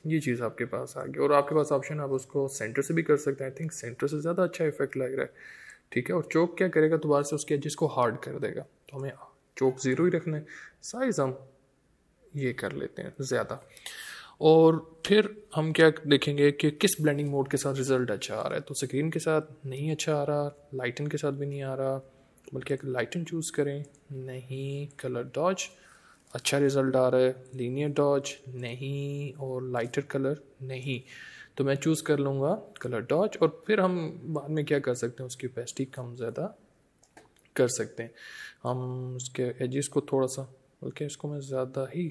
ये चीज़ आपके पास आ गई और आपके पास ऑप्शन आप उसको सेंटर से भी कर सकते हैं। आई थिंक सेंटर से ज़्यादा अच्छा इफेक्ट लग रहा है, ठीक है। और चौक क्या करेगा, दोबारा से उसके एजेस को हार्ड कर देगा, तो हमें चौक 0 ही रखना है। साइज़ हम ये कर लेते हैं ज़्यादा और फिर हम क्या देखेंगे कि किस ब्लेंडिंग मोड के साथ रिजल्ट अच्छा आ रहा है। तो स्क्रीन के साथ नहीं अच्छा आ रहा, लाइटन के साथ भी नहीं आ रहा, बल्कि अगर लाइटन चूज़ करें नहीं, कलर डॉज अच्छा रिजल्ट आ रहा है, लीनियर डॉज नहीं और लाइटर कलर नहीं, तो मैं चूज़ कर लूँगा कलर डॉज। और फिर हम बाद में क्या कर सकते हैं, उसकी ओपेसिटी कम ज़्यादा कर सकते हैं। हम उसके एजेस को थोड़ा सा, बल्कि इसको मैं ज़्यादा ही,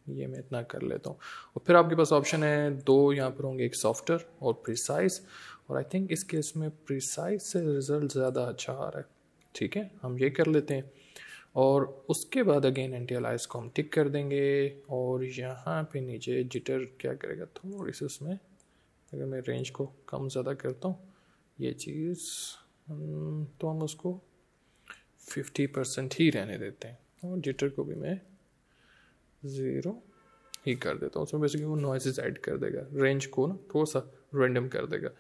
ये मैं इतना कर लेता हूँ। और फिर आपके पास ऑप्शन है दो यहाँ पर होंगे, एक सॉफ्टर और प्रिसाइज, और आई थिंक इस केस में प्रिसाइज से रिज़ल्ट ज़्यादा अच्छा आ रहा है, ठीक है, हम ये कर लेते हैं। और उसके बाद अगेन एंटी अलाइज को हम टिक कर देंगे और यहाँ पे नीचे जिटर क्या करेगा, थोड़ी सी उसमें अगर मैं रेंज को कम ज़्यादा करता हूँ ये चीज़, तो हम उसको 50% ही रहने देते हैं और जिटर को भी मैं 0 ही कर देता हूँ। उसमें बेसिकली वो नॉइसेस ऐड कर देगा, रेंज को ना थोड़ा सा रैंडम कर देगा।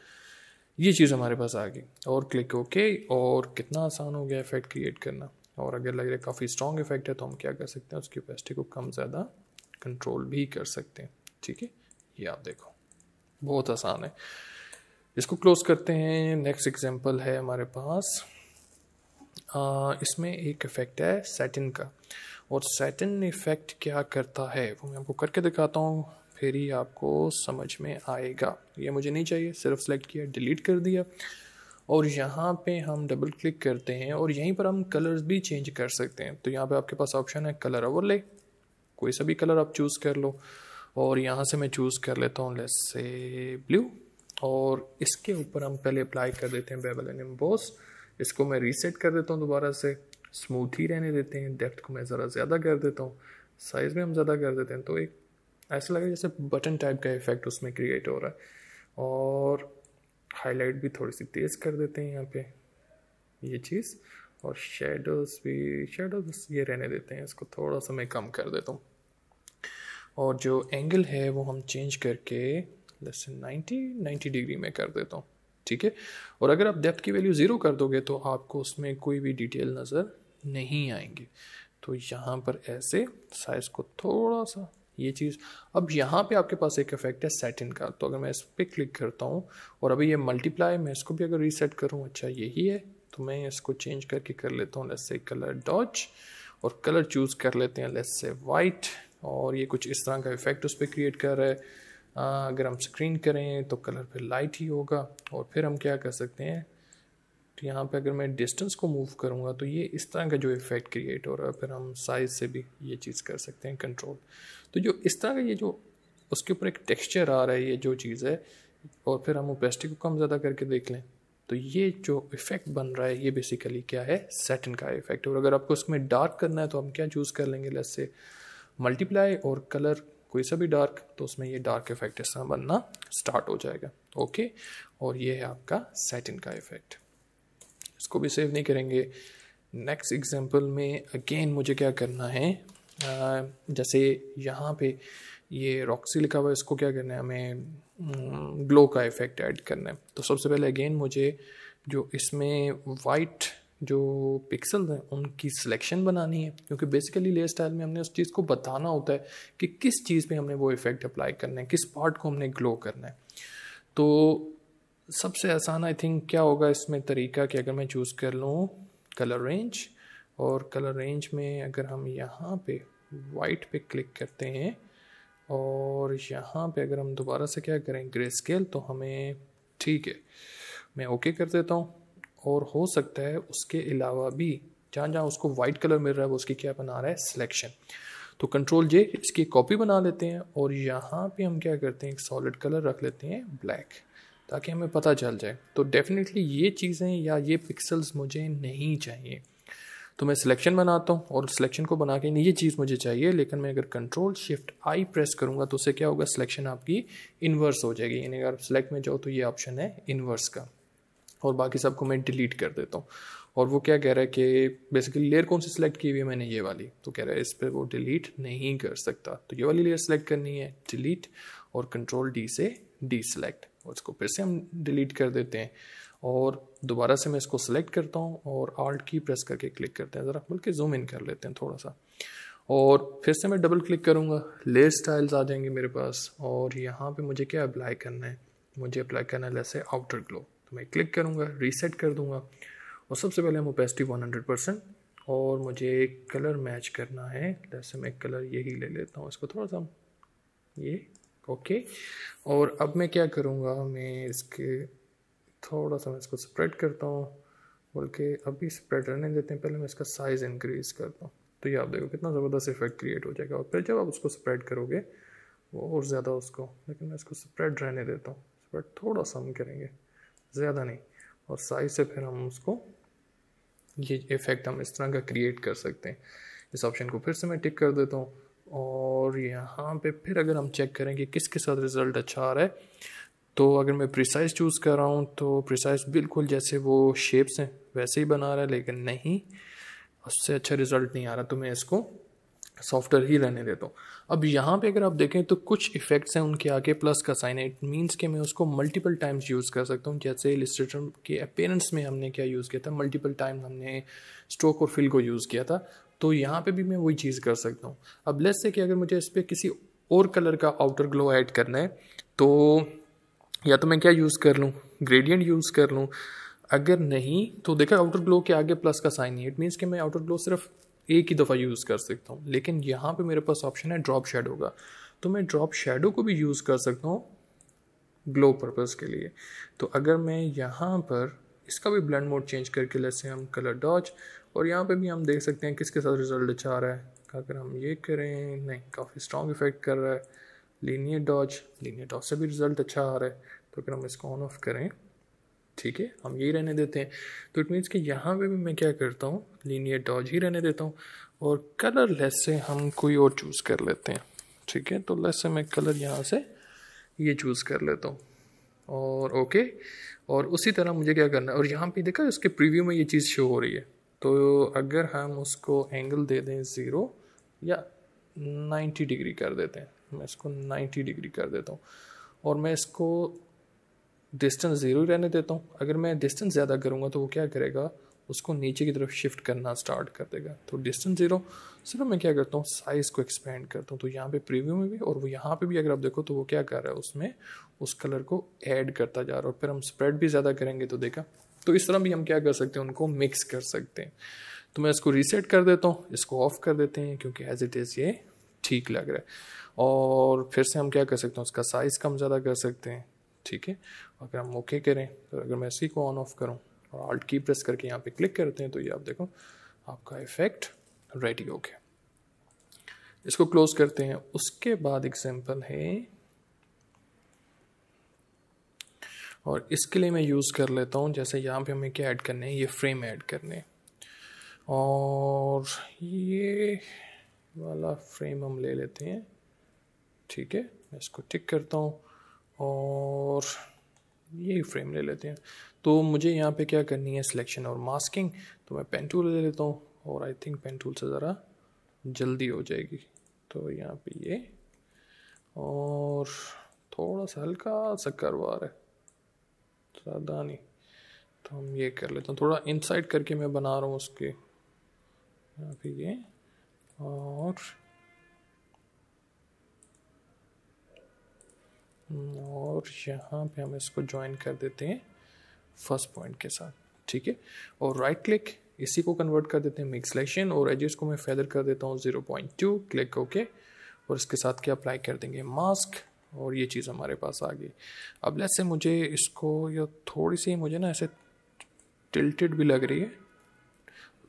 ये चीज़ हमारे पास आ गई और क्लिक ओके। और कितना आसान हो गया इफेक्ट क्रिएट करना। और अगर लग रहा है काफ़ी स्ट्रॉन्ग इफेक्ट है तो हम क्या कर सकते हैं, उसकी ओपेसिटी को कम ज़्यादा कंट्रोल भी कर सकते हैं, ठीक है। ये आप देखो बहुत आसान है। इसको क्लोज करते हैं। नेक्स्ट एग्जांपल है हमारे पास, इसमें एक इफ़ेक्ट है सैटिन का, और सैटिन इफ़ेक्ट क्या करता है वो मैं आपको करके दिखाता हूँ, फिर ही आपको समझ में आएगा। ये मुझे नहीं चाहिए, सिर्फ सेलेक्ट किया, डिलीट कर दिया और यहाँ पे हम डबल क्लिक करते हैं और यहीं पर हम कलर्स भी चेंज कर सकते हैं। तो यहाँ पे आपके पास ऑप्शन है कलर ओवरले, कोई सा भी कलर आप चूज़ कर लो और यहाँ से मैं चूज़ कर लेता हूँ लेट्स से ब्लू, और इसके ऊपर हम पहले अप्लाई कर देते हैं बेवल एंड एम्बोस। इसको मैं रीसेट कर देता हूँ दोबारा से, स्मूथ ही रहने देते हैं, डेप्थ को मैं ज़रा ज़्यादा कर देता हूँ, साइज़ भी हम ज़्यादा कर देते हैं, तो एक ऐसा लगे जैसे बटन टाइप का इफेक्ट उसमें क्रिएट हो रहा है। और हाईलाइट भी थोड़ी सी तेज़ कर देते हैं यहाँ पे ये चीज़, और शेडोज़ भी, शेडोज़ ये रहने देते हैं, इसको थोड़ा सा मैं कम कर देता हूँ। और जो एंगल है वो हम चेंज करके लेट्स से 90 डिग्री में कर देता हूँ, ठीक है। और अगर आप डेप्थ की वैल्यू 0 कर दोगे तो आपको उसमें कोई भी डिटेल नज़र नहीं आएंगी। तो यहाँ पर ऐसे साइज़ को थोड़ा सा ये चीज़, अब यहाँ पे आपके पास एक इफेक्ट है सैटिन का, तो अगर मैं इस पर क्लिक करता हूँ और अभी ये मल्टीप्लाई, मैं इसको भी अगर रीसेट करूँ, अच्छा यही है, तो मैं इसको चेंज करके कर लेता हूँ लेट्स से कलर डॉज, और कलर चूज़ कर लेते हैं लेट्स से वाइट, और ये कुछ इस तरह का इफेक्ट उस पर क्रिएट कर रहा है। अगर हम स्क्रीन करें तो कलर पे लाइट ही होगा। और फिर हम क्या कर सकते हैं, तो यहाँ पे अगर मैं डिस्टेंस को मूव करूँगा तो ये इस तरह का जो इफेक्ट क्रिएट हो रहा है, फिर हम साइज़ से भी ये चीज़ कर सकते हैं कंट्रोल। तो जो इस तरह का ये जो उसके ऊपर एक टेक्सचर आ रहा है, ये जो चीज़ है, और फिर हम ओपेसिटी को कम ज़्यादा करके देख लें, तो ये जो इफेक्ट बन रहा है ये बेसिकली क्या है, सैटिन का इफेक्ट। और अगर आपको इसमें डार्क करना है तो हम क्या चूज़ कर लेंगे, लेट्स से मल्टीप्लाई और कलर कोई सा भी डार्क, तो उसमें ये डार्क इफेक्ट इस तरह बनना स्टार्ट हो जाएगा, ओके। और ये है आपका सैटिन का इफेक्ट। इसको भी सेव नहीं करेंगे। नेक्स्ट एग्जांपल में अगेन मुझे क्या करना है, जैसे यहाँ पे ये रॉक्सी लिखा हुआ है, इसको क्या करना है, हमें ग्लो का इफेक्ट ऐड करना है। तो सबसे पहले अगेन मुझे जो इसमें वाइट जो पिक्सल्स हैं उनकी सिलेक्शन बनानी है, क्योंकि बेसिकली लेयर स्टाइल में हमने उस चीज़ को बताना होता है कि किस चीज़ पे हमने वो इफेक्ट अप्लाई करना है, किस पार्ट को हमने ग्लो करना है। तो सबसे आसान आई थिंक क्या होगा इसमें तरीका कि अगर मैं चूज़ कर लूँ कलर रेंज, और कलर रेंज में अगर हम यहाँ पे वाइट पे क्लिक करते हैं और यहाँ पे अगर हम दोबारा से क्या करें ग्रे स्केल, तो हमें ठीक है, मैं ओके कर देता हूँ। और हो सकता है उसके अलावा भी जहाँ जहाँ उसको वाइट कलर मिल रहा है वो उसकी क्या बना रहा है, सिलेक्शन। तो कंट्रोल जे इसकी कॉपी बना लेते हैं और यहाँ पे हम क्या करते हैं, एक सॉलिड कलर रख लेते हैं ब्लैक, ताकि हमें पता चल जाए। तो डेफिनेटली ये चीज़ें या ये पिक्सल्स मुझे नहीं चाहिए। तो मैं सिलेक्शन बनाता हूँ और सिलेक्शन को बना के ये चीज़ मुझे चाहिए, लेकिन मैं अगर कंट्रोल शिफ्ट आई प्रेस करूँगा तो उससे क्या होगा, सिलेक्शन आपकी इन्वर्स हो जाएगी। यानी अगर आप सिलेक्ट में जाओ तो ये ऑप्शन है इन्वर्स का, और बाकी सबको मैं डिलीट कर देता हूँ। और वो क्या कह रहा है कि बेसिकली लेयर कौन सी सिलेक्ट की हुई है मैंने, ये वाली, तो कह रहा है इस पर वो डिलीट नहीं कर सकता। तो ये वाली लेयर सेलेक्ट करनी है, डिलीट, और कंट्रोल डी से डी सेलेक्ट, और इसको फिर से हम डिलीट कर देते हैं। और दोबारा से मैं इसको सेलेक्ट करता हूँ और आल्ट की प्रेस करके क्लिक करते हैं, ज़रा बल्कि जूम इन कर लेते हैं थोड़ा सा, और फिर से मैं डबल क्लिक करूँगा, लेयर स्टाइल्स आ जाएंगे मेरे पास। और यहाँ पे मुझे क्या अप्लाई करना है, मुझे अप्लाई करना है जैसे आउटर ग्लो, तो मैं क्लिक करूँगा, रीसेट कर दूँगा, और सबसे पहले हम ओपेसिटी 100%, और मुझे एक कलर मैच करना है, जैसे मैं कलर यही ले लेता हूँ, इसको थोड़ा सा ये, ओके। और अब मैं क्या करूँगा, मैं इसके थोड़ा सा मैं इसको स्प्रेड करता हूँ, बल्कि अभी स्प्रेड रहने देते हैं, पहले मैं इसका साइज़ इंक्रीज़ करता हूँ। तो ये आप देखो कितना ज़बरदस्त इफेक्ट क्रिएट हो जाएगा। और फिर जब आप उसको स्प्रेड करोगे वो और ज़्यादा उसको, लेकिन मैं इसको स्प्रेड रहने देता हूँ, स्प्रेड थोड़ा सा हम करेंगे, ज़्यादा नहीं, और साइज़ से फिर हम उसको ये इफ़ेक्ट हम इस तरह का क्रिएट कर सकते हैं। इस ऑप्शन को फिर से मैं टिक कर देता हूँ, और यहाँ पे फिर अगर हम चेक करें कि किसके साथ रिज़ल्ट अच्छा आ रहा है, तो अगर मैं प्रिसाइज चूज़ कर रहा हूँ तो प्रिसाइज बिल्कुल जैसे वो शेप्स हैं वैसे ही बना रहा है, लेकिन नहीं, उससे अच्छा रिज़ल्ट नहीं आ रहा, तो मैं इसको सॉफ्टवेयर ही रहने देता हूँ। अब यहाँ पे अगर आप देखें तो कुछ इफेक्ट्स हैं, उनके आगे प्लस का साइन है, इट मीन्स कि मैं उसको मल्टीपल टाइम्स यूज़ कर सकता हूँ। जैसे इलस्ट्रेटर के अपीयरेंस में हमने क्या यूज़ किया था, मल्टीपल टाइम हमने स्ट्रोक और फिल को यूज़ किया था, तो यहाँ पे भी मैं वही चीज़ कर सकता हूँ। अब लेट्स से कि अगर मुझे इस पर किसी और कलर का आउटर ग्लो ऐड करना है, तो या तो मैं क्या यूज़ कर लूँ, ग्रेडियंट यूज़ कर लूँ, अगर नहीं तो देखा आउटर ग्लो के आगे प्लस का साइन है, इट मीन्स कि मैं आउटर ग्लो सिर्फ एक ही दफ़ा यूज़ कर सकता हूँ। लेकिन यहाँ पे मेरे पास ऑप्शन है ड्रॉप शेडो का, तो मैं ड्रॉप शेडो को भी यूज़ कर सकता हूँ ग्लो पर्पज़ के लिए। तो अगर मैं यहाँ पर इसका भी ब्लेंड मोड चेंज करके, जैसे हम कलर डॉज, और यहाँ पे भी हम देख सकते हैं किसके साथ रिजल्ट अच्छा आ रहा है। अगर हम ये करें, नहीं, काफ़ी स्ट्रॉन्ग इफेक्ट कर रहा है, लीनियर डॉज से भी रिजल्ट अच्छा आ रहा है। तो अगर हम इसको ऑन ऑफ करें, ठीक है, हम यही रहने देते हैं, तो इट मीन्स कि यहाँ पे भी मैं क्या करता हूँ, लीनियर डॉज ही रहने देता हूँ, और कलर लेस से हम कोई और चूज़ कर लेते हैं, ठीक है। तो लेस से मैं कलर यहाँ से ये चूज़ कर लेता हूँ, और ओके। और उसी तरह मुझे क्या करना है, और यहाँ पे देखा उसके प्रीव्यू में ये चीज़ शो हो रही है, तो अगर हम उसको एंगल दे दें 0 या 90 डिग्री कर देते हैं, मैं इसको 90 डिग्री कर देता हूँ, और मैं इसको डिस्टेंस 0 ही रहने देता हूँ। अगर मैं डिस्टेंस ज़्यादा करूँगा तो वो क्या करेगा, उसको नीचे की तरफ शिफ्ट करना स्टार्ट कर देगा। तो डिस्टेंस 0, सिर्फ मैं क्या करता हूँ, साइज़ को एक्सपेंड करता हूँ। तो यहाँ पे प्रीव्यू में भी और वो यहाँ पे भी अगर आप देखो तो वो क्या कर रहा है, उसमें उस कलर को ऐड करता जा रहा है। और फिर हम स्प्रेड भी ज़्यादा करेंगे तो देखा, तो इस तरह भी हम क्या कर सकते हैं, उनको मिक्स कर सकते हैं। तो मैं इसको रीसेट कर देता हूँ, इसको ऑफ कर देते हैं, क्योंकि एज इट इज़ ये ठीक लग रहा है। और फिर से हम क्या कर सकते हैं, उसका साइज़ कम ज़्यादा कर सकते हैं, ठीक है। अगर हम ओके करें, तो अगर मैं इसी को ऑन ऑफ करूं और आल्ट की प्रेस करके यहाँ पे क्लिक करते हैं, तो ये आप देखो आपका इफेक्ट रेडी हो गया। इसको क्लोज करते हैं। उसके बाद एग्जांपल है, और इसके लिए मैं यूज़ कर लेता हूँ, जैसे यहाँ पे हमें क्या ऐड करने हैं, ये फ्रेम ऐड करने हैं, और ये वाला फ्रेम हम ले लेते हैं, ठीक है। मैं इसको टिक करता हूँ और ये फ्रेम ले लेते हैं। तो मुझे यहाँ पे क्या करनी है, सिलेक्शन और मास्किंग, तो मैं पेन टूल ले लेता हूँ, और आई थिंक पेन टूल से ज़रा जल्दी हो जाएगी। तो यहाँ पे ये, और थोड़ा सा हल्का सा करवा है, ज़्यादा नहीं, तो हम ये कर लेते हैं, थोड़ा इनसाइड करके मैं बना रहा हूँ उसके यहाँ पे ये, और यहाँ पे हम इसको ज्वाइन कर देते हैं फर्स्ट पॉइंट के साथ, ठीक है। और राइट क्लिक, इसी को कन्वर्ट कर देते हैं मिक्स सिलेक्शन, और एजेस को मैं फेदर कर देता हूँ 0.2, क्लिक ओके। और इसके साथ क्या अप्लाई कर देंगे, मास्क, और ये चीज़ हमारे पास आ गई। अब लेट्स से मुझे इसको, या थोड़ी सी मुझे ना ऐसे टिल्टेड भी लग रही है,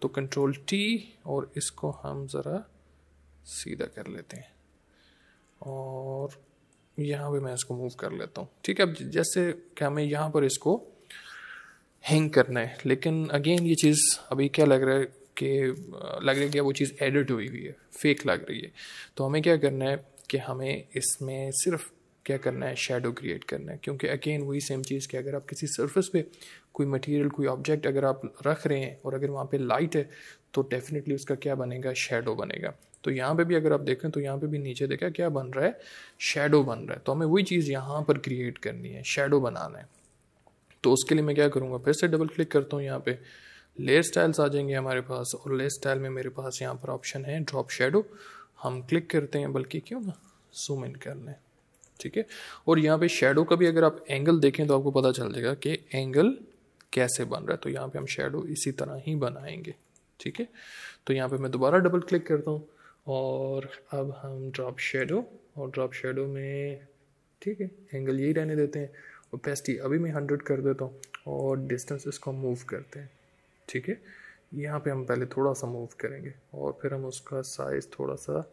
तो कंट्रोल टी, और इसको हम ज़रा सीधा कर लेते हैं, और यहाँ पे मैं इसको मूव कर लेता हूँ। ठीक है, अब जैसे कि हमें यहाँ पर इसको हैंग करना है, लेकिन अगेन ये चीज़ अभी क्या लग रहा है कि वो चीज़ एडिट हुई हुई है, फेक लग रही है। तो हमें क्या करना है कि हमें इसमें सिर्फ क्या करना है, शेडो क्रिएट करना है। क्योंकि अगेन वही सेम चीज़ कि अगर आप किसी सरफेस पे कोई मटेरियल, कोई ऑब्जेक्ट अगर आप रख रहे हैं और अगर वहाँ पे लाइट है तो डेफिनेटली उसका क्या बनेगा, शेडो बनेगा। तो यहाँ पे भी अगर आप देखें तो यहाँ पे भी नीचे देखा क्या बन रहा है, शेडो बन रहा है। तो हमें वही चीज़ यहाँ पर क्रिएट करनी है, शेडो बनाना है। तो उसके लिए मैं क्या करूँगा, फिर से डबल क्लिक करता हूँ, यहाँ पे लेयर स्टाइल्स आ जाएंगे हमारे पास, और लेयर स्टाइल में मेरे पास यहाँ पर ऑप्शन है ड्रॉप शेडो। हम क्लिक करते हैं, बल्कि क्यों ना जूम इन कर लें। ठीक है, और यहाँ पे शेडो का भी अगर आप एंगल देखें तो आपको पता चल जाएगा कि एंगल कैसे बन रहा है। तो यहाँ पे हम शेडो इसी तरह ही बनाएंगे। ठीक है, तो यहाँ पे मैं दोबारा डबल क्लिक करता हूँ और अब हम ड्रॉप शेडो, और ड्रॉप शेडो में ठीक है एंगल यही रहने देते हैं। ओपेसिटी अभी मैं 100 कर देता हूँ और डिस्टेंस इसको मूव करते हैं। ठीक है, यहाँ पे हम पहले थोड़ा सा मूव करेंगे और फिर हम उसका साइज़ थोड़ा सा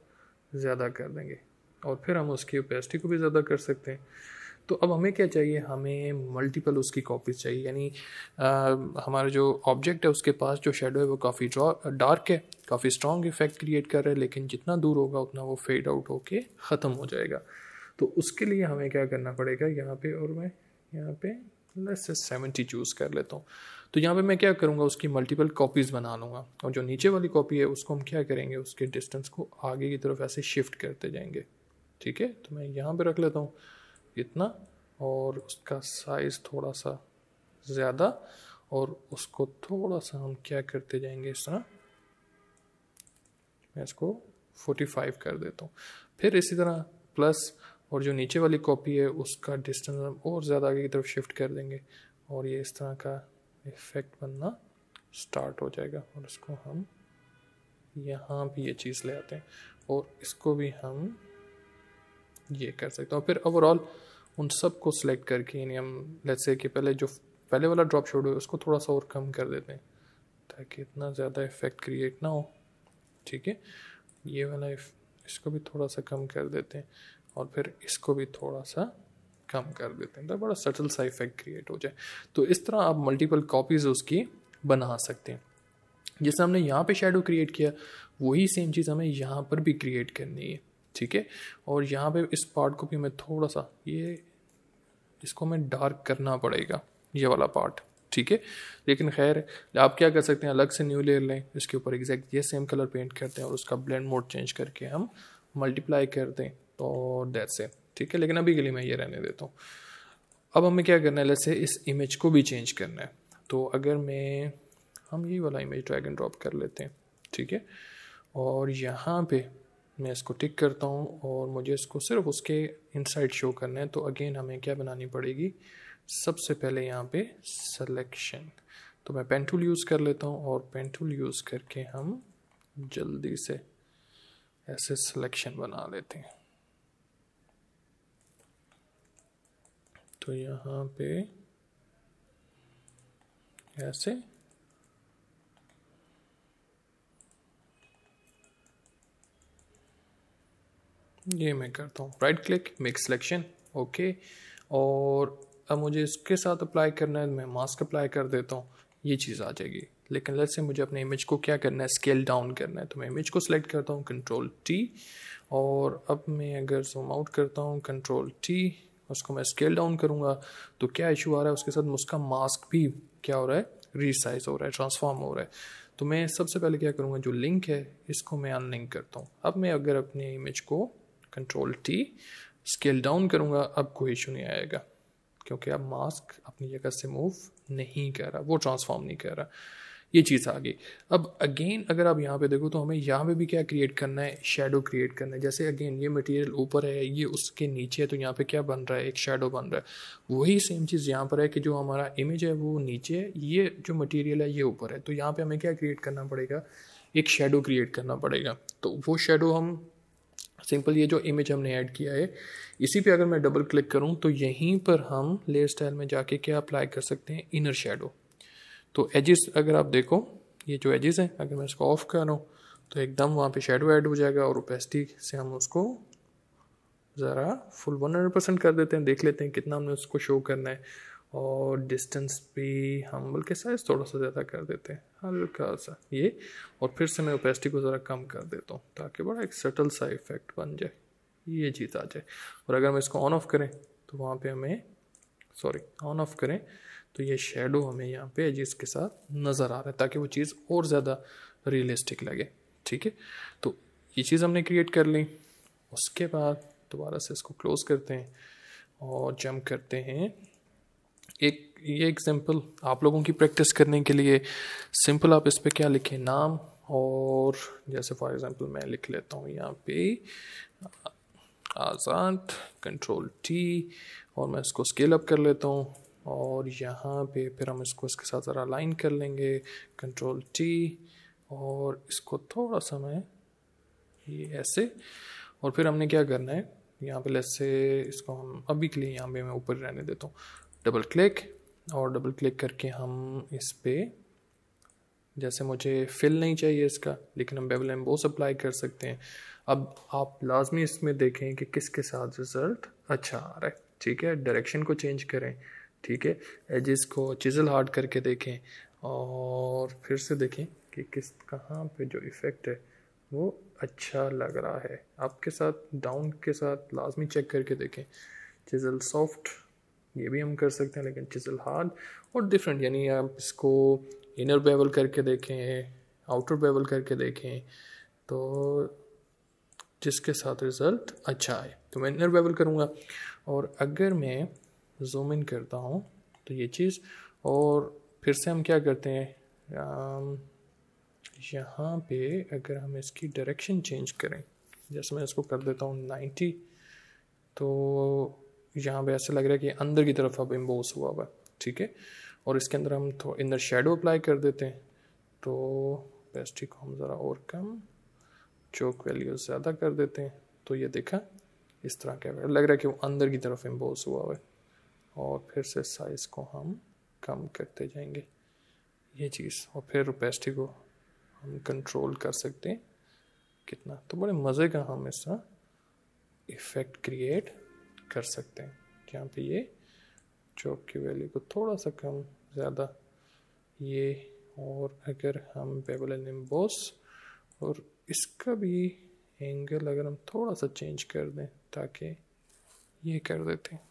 ज़्यादा कर देंगे और फिर हम उसकी ओपेसिटी को भी ज़्यादा कर सकते हैं। तो अब हमें क्या चाहिए, हमें मल्टीपल उसकी कॉपीज चाहिए। यानी हमारा जो ऑब्जेक्ट है उसके पास जो शेडो है वो काफ़ी डार्क है, काफ़ी स्ट्रॉन्ग इफेक्ट क्रिएट कर रहा है, लेकिन जितना दूर होगा उतना वो फेड आउट होके ख़त्म हो जाएगा। तो उसके लिए हमें क्या करना पड़ेगा, यहाँ पे, और मैं यहाँ पे लेट्स से 70 चूज़ कर लेता हूँ। तो यहाँ पे मैं क्या करूँगा, उसकी मल्टीपल कॉपीज़ बना लूँगा, और जो नीचे वाली कॉपी है उसको हम क्या करेंगे, उसके डिस्टेंस को आगे की तरफ ऐसे शिफ्ट करते जाएंगे। ठीक है, तो मैं यहाँ पे रख लेता हूँ इतना, और उसका साइज़ थोड़ा सा ज़्यादा, और उसको थोड़ा सा हम क्या करते जाएंगे इस तरह, मैं इसको 45 कर देता हूँ। फिर इसी तरह प्लस, और जो नीचे वाली कॉपी है उसका डिस्टेंस हम और ज़्यादा आगे की तरफ शिफ्ट कर देंगे, और ये इस तरह का इफेक्ट बनना स्टार्ट हो जाएगा। और इसको हम यहाँ भी ये चीज़ ले आते हैं, और इसको भी हम ये कर सकते हैं। और फिर ओवरऑल उन सब को सिलेक्ट करके, यानी हम लेट्स से कि पहले वाला ड्रॉप शेडो है उसको थोड़ा सा और कम कर देते हैं ताकि इतना ज़्यादा इफेक्ट क्रिएट ना हो। ठीक है, ये वाला इसको भी थोड़ा सा कम कर देते हैं, और फिर इसको भी थोड़ा सा कम कर देते हैं, तो बड़ा सटल सा इफेक्ट क्रिएट हो जाए। तो इस तरह आप मल्टीपल कॉपीज़ उसकी बना सकते हैं। जैसे हमने यहाँ पे शेडो क्रिएट किया, वही सेम चीज़ हमें यहाँ पर भी क्रिएट करनी है। ठीक है, और यहाँ पे इस पार्ट को भी मैं थोड़ा सा इसको हमें डार्क करना पड़ेगा, ये वाला पार्ट। ठीक है, लेकिन खैर आप क्या कर सकते हैं, अलग से न्यू लेयर लें, इसके ऊपर एग्जैक्ट ये सेम कलर पेंट करते हैं और उसका ब्लेंड मोड चेंज करके हम मल्टीप्लाई करते हैं, तो दैट्स इट। ठीक है, लेकिन अभी के लिए मैं ये रहने देता हूँ। अब हमें क्या करना है, जैसे इस इमेज को भी चेंज करना है। तो अगर हम यही वाला इमेज ड्रैग एंड ड्रॉप कर लेते हैं। ठीक है, और यहाँ पे मैं इसको टिक करता हूँ और मुझे इसको सिर्फ उसके इनसाइड शो करना है। तो अगेन हमें क्या बनानी पड़ेगी, सबसे पहले यहाँ पे सिलेक्शन। तो मैं पेन टूल यूज़ कर लेता हूँ, और पेन टूल यूज़ करके हम जल्दी से ऐसे सिलेक्शन बना लेते हैं। तो यहाँ पे ऐसे, ये मैं करता हूँ right click, make selection, okay. और अब मुझे इसके साथ अप्लाई करना है, मैं मास्क अप्लाई कर देता हूँ, ये चीज़ आ जाएगी। लेकिन लेट्स से मुझे अपने इमेज को क्या करना है, स्केल डाउन करना है। तो मैं इमेज को सिलेक्ट करता हूँ, कंट्रोल टी, और अब मैं अगर जूम आउट करता हूँ, कंट्रोल टी, उसको मैं स्केल डाउन करूँगा, तो क्या इशू आ रहा है, उसके साथ उसका मास्क भी क्या हो रहा है, रीसाइज हो रहा है, ट्रांसफॉर्म हो रहा है। तो मैं सबसे पहले क्या करूँगा, जो लिंक है इसको मैं अनलिंक करता हूँ। अब मैं अगर अपने इमेज को कंट्रोल टी स्केल डाउन करूँगा, अब कोई इशू नहीं आएगा, क्योंकि अब मास्क अपनी जगह से मूव नहीं कर रहा, वो ट्रांसफॉर्म नहीं कर रहा। ये चीज़ आ गई। अब अगेन अगर आप यहाँ पे देखो तो हमें यहाँ पे भी क्या क्रिएट करना है, शेडो क्रिएट करना है। जैसे अगेन ये मटेरियल ऊपर है, ये उसके नीचे है, तो यहाँ पे क्या बन रहा है, एक शेडो बन रहा है। वही सेम चीज़ यहाँ पर है कि जो हमारा इमेज है वो नीचे है, ये जो मटेरियल है ये ऊपर है। तो यहाँ पे हमें क्या क्रिएट करना पड़ेगा, एक शेडो क्रिएट करना पड़ेगा। तो वो शेडो हम सिंपल, ये जो इमेज हमने ऐड किया है इसी पे अगर मैं डबल क्लिक करूं तो यहीं पर हम लेयर स्टाइल में जाके क्या अप्लाई कर सकते हैं, इनर शेडो। तो एजेस अगर आप देखो, ये जो एजेस हैं अगर मैं इसको ऑफ करूँ तो एकदम वहाँ पे शेडो ऐड हो जाएगा, और ओपेसिटी से हम उसको ज़रा फुल 100% कर देते हैं, देख लेते हैं कितना हमने उसको शो करना है। और डिस्टेंस भी हम बल्कि साइज़ थोड़ा सा ज़्यादा कर देते हैं, हल्का सा ये। और फिर से मैं ओपेसिटी को ज़रा कम कर देता हूँ ताकि बड़ा एक सटल सा इफेक्ट बन जाए, ये चीज़ आ जाए। और अगर हम इसको ऑन ऑफ करें तो वहाँ पे हमें ऑन ऑफ करें तो ये शेडो हमें यहाँ पे एजेस के साथ नज़र आ रहा है ताकि वो चीज़ और ज़्यादा रियलिस्टिक लगे। ठीक है, तो ये चीज़ हमने क्रिएट कर ली। उसके बाद दोबारा से इसको क्लोज करते हैं और जंप करते हैं। एक ये एग्जांपल आप लोगों की प्रैक्टिस करने के लिए सिंपल आप इस पर क्या लिखें, नाम, और जैसे फॉर एग्जांपल मैं लिख लेता हूँ यहाँ पे आज़ाद, कंट्रोल टी, और मैं इसको स्केल अप कर लेता हूँ। और यहाँ पे फिर हम इसको इसके साथ ज़रा अलाइन कर लेंगे, कंट्रोल टी, और इसको थोड़ा सा मैं ये ऐसे। और फिर हमने क्या करना है, यहाँ पे लेट्स से इसको हम अभी के लिए यहाँ पे मैं ऊपर रहने देता हूँ, डबल क्लिक, और डबल क्लिक करके हम इस पे जैसे मुझे फिल नहीं चाहिए इसका, लेकिन हम बेवल एम्बोस अप्लाई कर सकते हैं। अब आप लाजमी इसमें देखें कि किसके साथ रिजल्ट अच्छा आ रहा है। ठीक है, डायरेक्शन को चेंज करें, ठीक है, एजेस को चिजल हार्ड करके देखें, और फिर से देखें कि कहाँ पे जो इफ़ेक्ट है वो अच्छा लग रहा है आपके साथ। डाउन के साथ लाजमी चेक करके देखें, चिजल सॉफ्ट ये भी हम कर सकते हैं, लेकिन चिजल हार्ड और डिफरेंट, यानी आप इसको इनर बेवल करके देखें, आउटर बेवल करके देखें, तो जिसके साथ रिज़ल्ट अच्छा आए। तो मैं इनर बेवल करूँगा, और अगर मैं जूम इन करता हूँ तो ये चीज़, और फिर से हम क्या करते हैं, यहाँ पे अगर हम इसकी डायरेक्शन चेंज करें, जैसे मैं इसको कर देता हूँ 90, तो यहाँ पे ऐसा लग रहा है कि अंदर की तरफ अब एम्बोस हुआ हुआ। ठीक है, और इसके अंदर हम थोड़ा इनर शेडो अप्लाई कर देते हैं, तो पेस्ट्री को हम ज़रा और कम, चोक वैल्यू ज़्यादा कर देते हैं, तो ये देखा इस तरह क्या लग रहा है कि वो अंदर की तरफ एम्बोस हुआ हुआ है। और फिर से साइज़ को हम कम करते जाएंगे, ये चीज़, और फिर पेस्ट्री को हम कंट्रोल कर सकते हैं कितना, तो बड़े मज़े का हम इसका इफ़ेक्ट क्रिएट कर सकते हैं। जहाँ पे ये चौक की वैल्यू को थोड़ा सा कम ज़्यादा ये, और अगर हम बेवल एंड एम्बोस और इसका भी एंगल अगर हम थोड़ा सा चेंज कर दें ताकि ये कर देते हैं,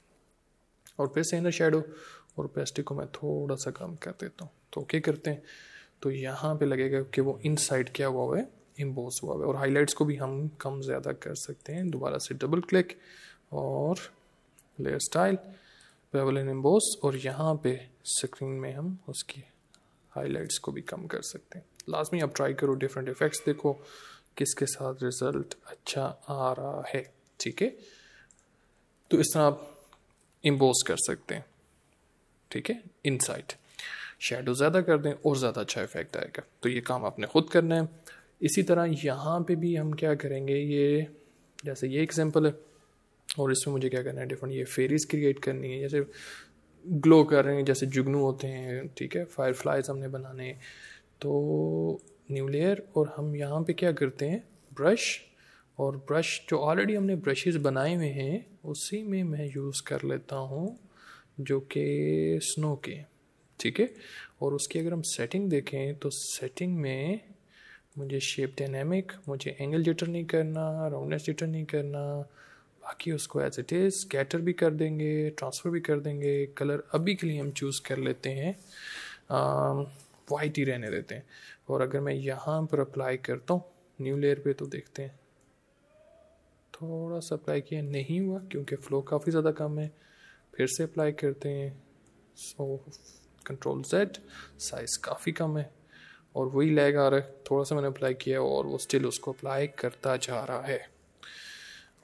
और फिर से इनर शेडो और पेस्ट्री को मैं थोड़ा सा कम कर देता हूँ, तो ओके करते हैं। तो यहाँ पे लगेगा कि वो इनसाइड क्या हुआ है, एम्बोस हुआ है। और हाइलाइट्स को भी हम कम ज़्यादा कर सकते हैं, दोबारा से डबल क्लिक और layer style, bevel and emboss, और यहाँ पे स्क्रीन में हम उसकी हाइलाइट्स को भी कम कर सकते हैं। लाजमी आप ट्राई करो, डिफरेंट इफेक्ट्स देखो किसके साथ रिजल्ट अच्छा आ रहा है। ठीक है, तो इस तरह आप एम्बोस कर सकते हैं। ठीक है, इनसाइड शेडो ज़्यादा कर दें और ज़्यादा अच्छा इफेक्ट आएगा। तो ये काम आपने खुद करना है। इसी तरह यहाँ पे भी हम क्या करेंगे, ये जैसे ये एग्जांपल है, और इसमें मुझे क्या करना है, डिफरेंट ये फेरीज क्रिएट करनी है, जैसे ग्लो कर रहे हैं, जैसे जुगनू होते हैं। ठीक है, फायर फ्लाइज हमने बनाने, तो न्यू लेयर, और हम यहाँ पे क्या करते हैं, ब्रश, और ब्रश जो ऑलरेडी हमने ब्रशेस बनाए हुए हैं उसी में मैं यूज़ कर लेता हूँ जो कि स्नो के। ठीक है, और उसकी अगर हम सेटिंग देखें तो सेटिंग में मुझे शेप डायनेमिक, मुझे एंगल जिटर नहीं करना, राउंडनेस जिटर नहीं करना, बाकी उसको एज इट इज़ स्कैटर भी कर देंगे, ट्रांसफ़र भी कर देंगे। कलर अभी के लिए हम चूज़ कर लेते हैं वाइट ही रहने देते हैं। और अगर मैं यहाँ पर अप्लाई करता हूँ न्यू लेयर पे, तो देखते हैं थोड़ा सा अप्लाई किया नहीं हुआ क्योंकि फ़्लो काफ़ी ज़्यादा कम है। फिर से अप्लाई करते हैं, सो कंट्रोल Z, साइज़ काफ़ी कम है और वही लैग आ रहा है। थोड़ा सा मैंने अप्लाई किया और वो स्टिल उसको अप्लाई करता जा रहा है।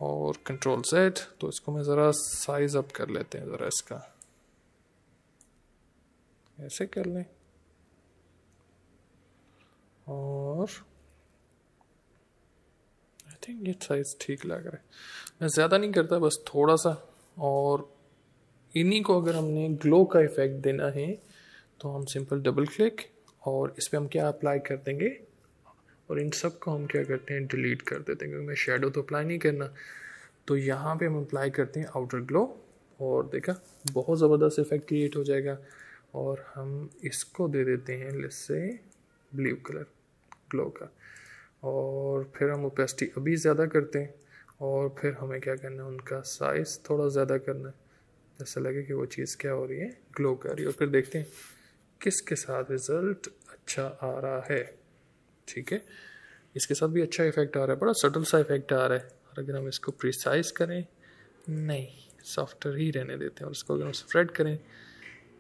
और कंट्रोल Z, तो इसको मैं ज़रा साइज़ अप कर लेते हैं, ज़रा इसका ऐसे कर लें, और आई थिंक ये साइज़ ठीक लग रहा है। मैं ज़्यादा नहीं करता, बस थोड़ा सा। और इन्हीं को अगर हमने ग्लो का इफ़ेक्ट देना है तो हम सिंपल डबल क्लिक और इस पर हम क्या अप्लाई कर देंगे, और इन सब को हम क्या करते हैं, डिलीट कर देते हैं, क्योंकि मैं शेडो तो अप्लाई नहीं करना। तो यहाँ पे हम अप्लाई करते हैं आउटर ग्लो, और देखा बहुत ज़बरदस्त इफेक्ट क्रिएट हो जाएगा। और हम इसको दे देते हैं जैसे ब्लू कलर ग्लो का, और फिर हम ओपेसिटी अभी ज़्यादा करते हैं, और फिर हमें क्या करना है, उनका साइज़ थोड़ा ज़्यादा करना है, जैसा लगे कि वो चीज़ क्या हो रही है, ग्लो कर रही है। और फिर देखते हैं किसके साथ रिज़ल्ट अच्छा आ रहा है। ठीक है, इसके साथ भी अच्छा इफेक्ट आ रहा है, बड़ा सटल सा इफेक्ट आ रहा है। और अगर हम इसको प्रिसाइज करें, नहीं सॉफ्टर ही रहने देते हैं, और इसको अगर हम स्प्रेड करें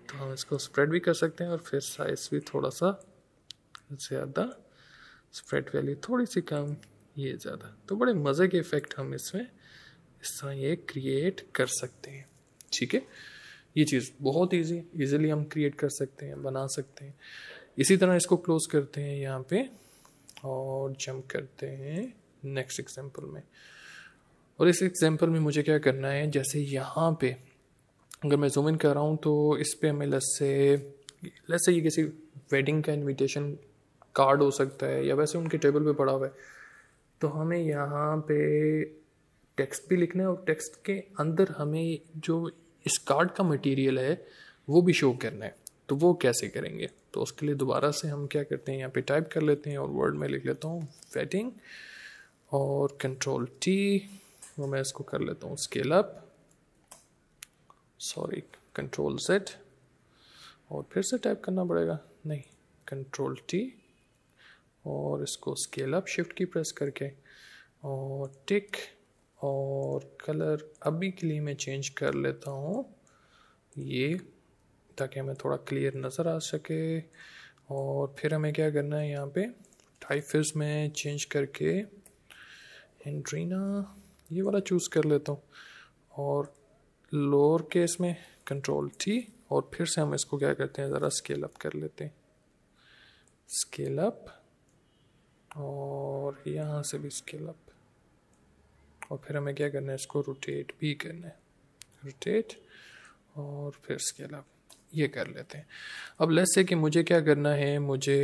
तो हम इसको स्प्रेड भी कर सकते हैं, और फिर साइज़ भी थोड़ा सा ज़्यादा, स्प्रेड वैल्यू थोड़ी सी कम, ये ज़्यादा। तो बड़े मज़े के इफ़ेक्ट हम इसमें इस तरह ये क्रिएट कर सकते हैं। ठीक है, ये चीज़ बहुत इजीली हम क्रिएट कर सकते हैं, बना सकते हैं। इसी तरह इसको क्लोज करते हैं यहाँ पे, और जंप करते हैं नेक्स्ट एग्जांपल में। और इस एग्जांपल में मुझे क्या करना है, जैसे यहाँ पे अगर मैं जूम इन कर रहा हूँ तो इस पे हमें लेट्स से ये किसी वेडिंग का इनविटेशन कार्ड हो सकता है, या वैसे उनके टेबल पे पड़ा हुआ है, तो हमें यहाँ पे टेक्स्ट भी लिखना है, और टेक्स्ट के अंदर हमें जो इस कार्ड का मटेरियल है वो भी शो करना है। तो वो कैसे करेंगे, तो उसके लिए दोबारा से हम क्या करते हैं, यहाँ पे टाइप कर लेते हैं, और वर्ड में लिख लेता हूँ वेडिंग, और Ctrl+T, वो मैं इसको कर लेता हूँ स्केल अप, सॉरी Ctrl+Z, और फिर से टाइप करना पड़ेगा, नहीं Ctrl+T, और इसको स्केल अप शिफ्ट की प्रेस करके, और टिक, और कलर अभी के लिए मैं चेंज कर लेता हूँ ये, ताकि हमें थोड़ा क्लियर नज़र आ सके। और फिर हमें क्या करना है, यहाँ पे टाइपफेस में चेंज करके एंड्रीना ये वाला चूज़ कर लेता हूँ, और लोअर केस में Ctrl+T, और फिर से हम इसको क्या करते हैं, ज़रा स्केल अप कर लेते हैं, स्केल अप, और यहाँ से भी स्केल अप, और फिर हमें क्या करना है, इसको रोटेट भी करना है, रोटेट, और फिर स्केल अप, ये कर लेते हैं। अब लेट्स से कि मुझे क्या करना है, मुझे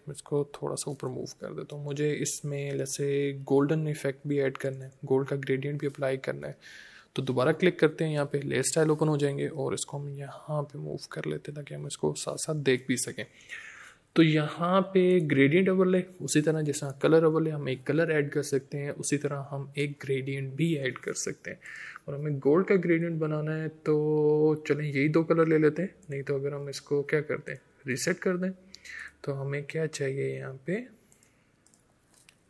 इसको थोड़ा सा ऊपर मूव कर देता हूँ, मुझे इसमें लेट्स से गोल्डन इफेक्ट भी ऐड करना है, गोल्ड का ग्रेडियंट भी अप्लाई करना है। तो दोबारा क्लिक करते हैं, यहाँ पे लेयर स्टाइल ओपन हो जाएंगे, और इसको हम यहाँ पे मूव कर लेते हैं ताकि हम इसको साथ साथ देख भी सकें। तो यहाँ पे ग्रेडियंट अवेलेबल है, उसी तरह जैसा कलर अवेलेबल है, हम एक कलर ऐड कर सकते हैं, उसी तरह हम एक ग्रेडियंट भी ऐड कर सकते हैं। और हमें गोल्ड का ग्रेडियंट बनाना है, तो चलें यही दो कलर ले लेते हैं। नहीं तो अगर हम इसको क्या करते हैं, रीसेट कर दें, तो हमें क्या चाहिए, यहाँ पे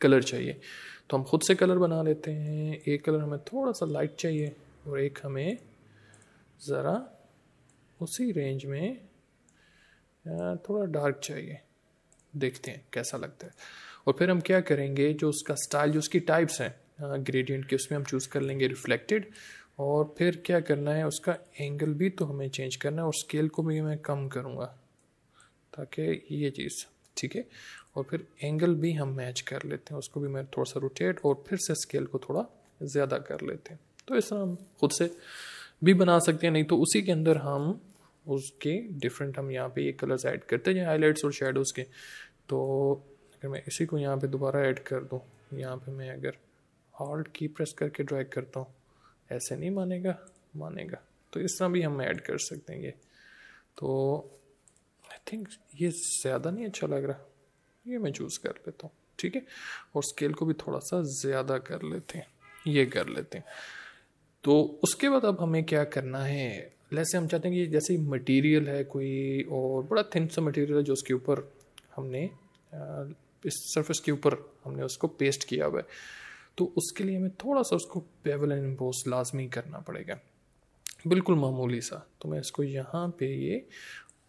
कलर चाहिए, तो हम खुद से कलर बना लेते हैं। एक कलर हमें थोड़ा सा लाइट चाहिए, और एक हमें ज़रा उसी रेंज में थोड़ा डार्क चाहिए, देखते हैं कैसा लगता है। और फिर हम क्या करेंगे, जो उसका स्टाइल, जो उसकी टाइप्स हैं ग्रेडियंट के, उसमें हम चूज़ कर लेंगे रिफ्लेक्टेड, और फिर क्या करना है, उसका एंगल भी तो हमें चेंज करना है, और स्केल को भी मैं कम करूँगा ताकि ये चीज़ ठीक है। और फिर एंगल भी हम मैच कर लेते हैं, उसको भी मैं थोड़ा सा रोटेट, और फिर से स्केल को थोड़ा ज़्यादा कर लेते हैं। तो इस तरह हम खुद से भी बना सकते हैं, नहीं तो उसी के अंदर हम उसके डिफरेंट हम यहाँ पे ये कलर्स ऐड करते हैं, हाईलाइट्स और शेडोज़ के। तो अगर मैं इसी को यहाँ पे दोबारा ऐड कर दूँ, यहाँ पे मैं अगर ऑल्ट की प्रेस करके ड्रैग करता हूँ, ऐसे नहीं मानेगा, तो इस तरह भी हम ऐड कर सकते हैं ये। तो आई थिंक ये ज़्यादा नहीं अच्छा लग रहा, ये मैं चूज़ कर लेता हूँ, ठीक है। और स्केल को भी थोड़ा सा ज़्यादा कर लेते हैं, ये कर लेते हैं। तो उसके बाद अब हमें क्या करना है, जैसे हम चाहते हैं कि जैसे मटेरियल है कोई, और बड़ा थिन सा मटेरियल है जो उसके ऊपर हमने इस सरफेस के ऊपर हमने उसको पेस्ट किया हुआ है, तो उसके लिए हमें थोड़ा सा उसको बेवल एंड एम्बोस लाजमी करना पड़ेगा, बिल्कुल मामूली सा। तो मैं इसको यहाँ पे ये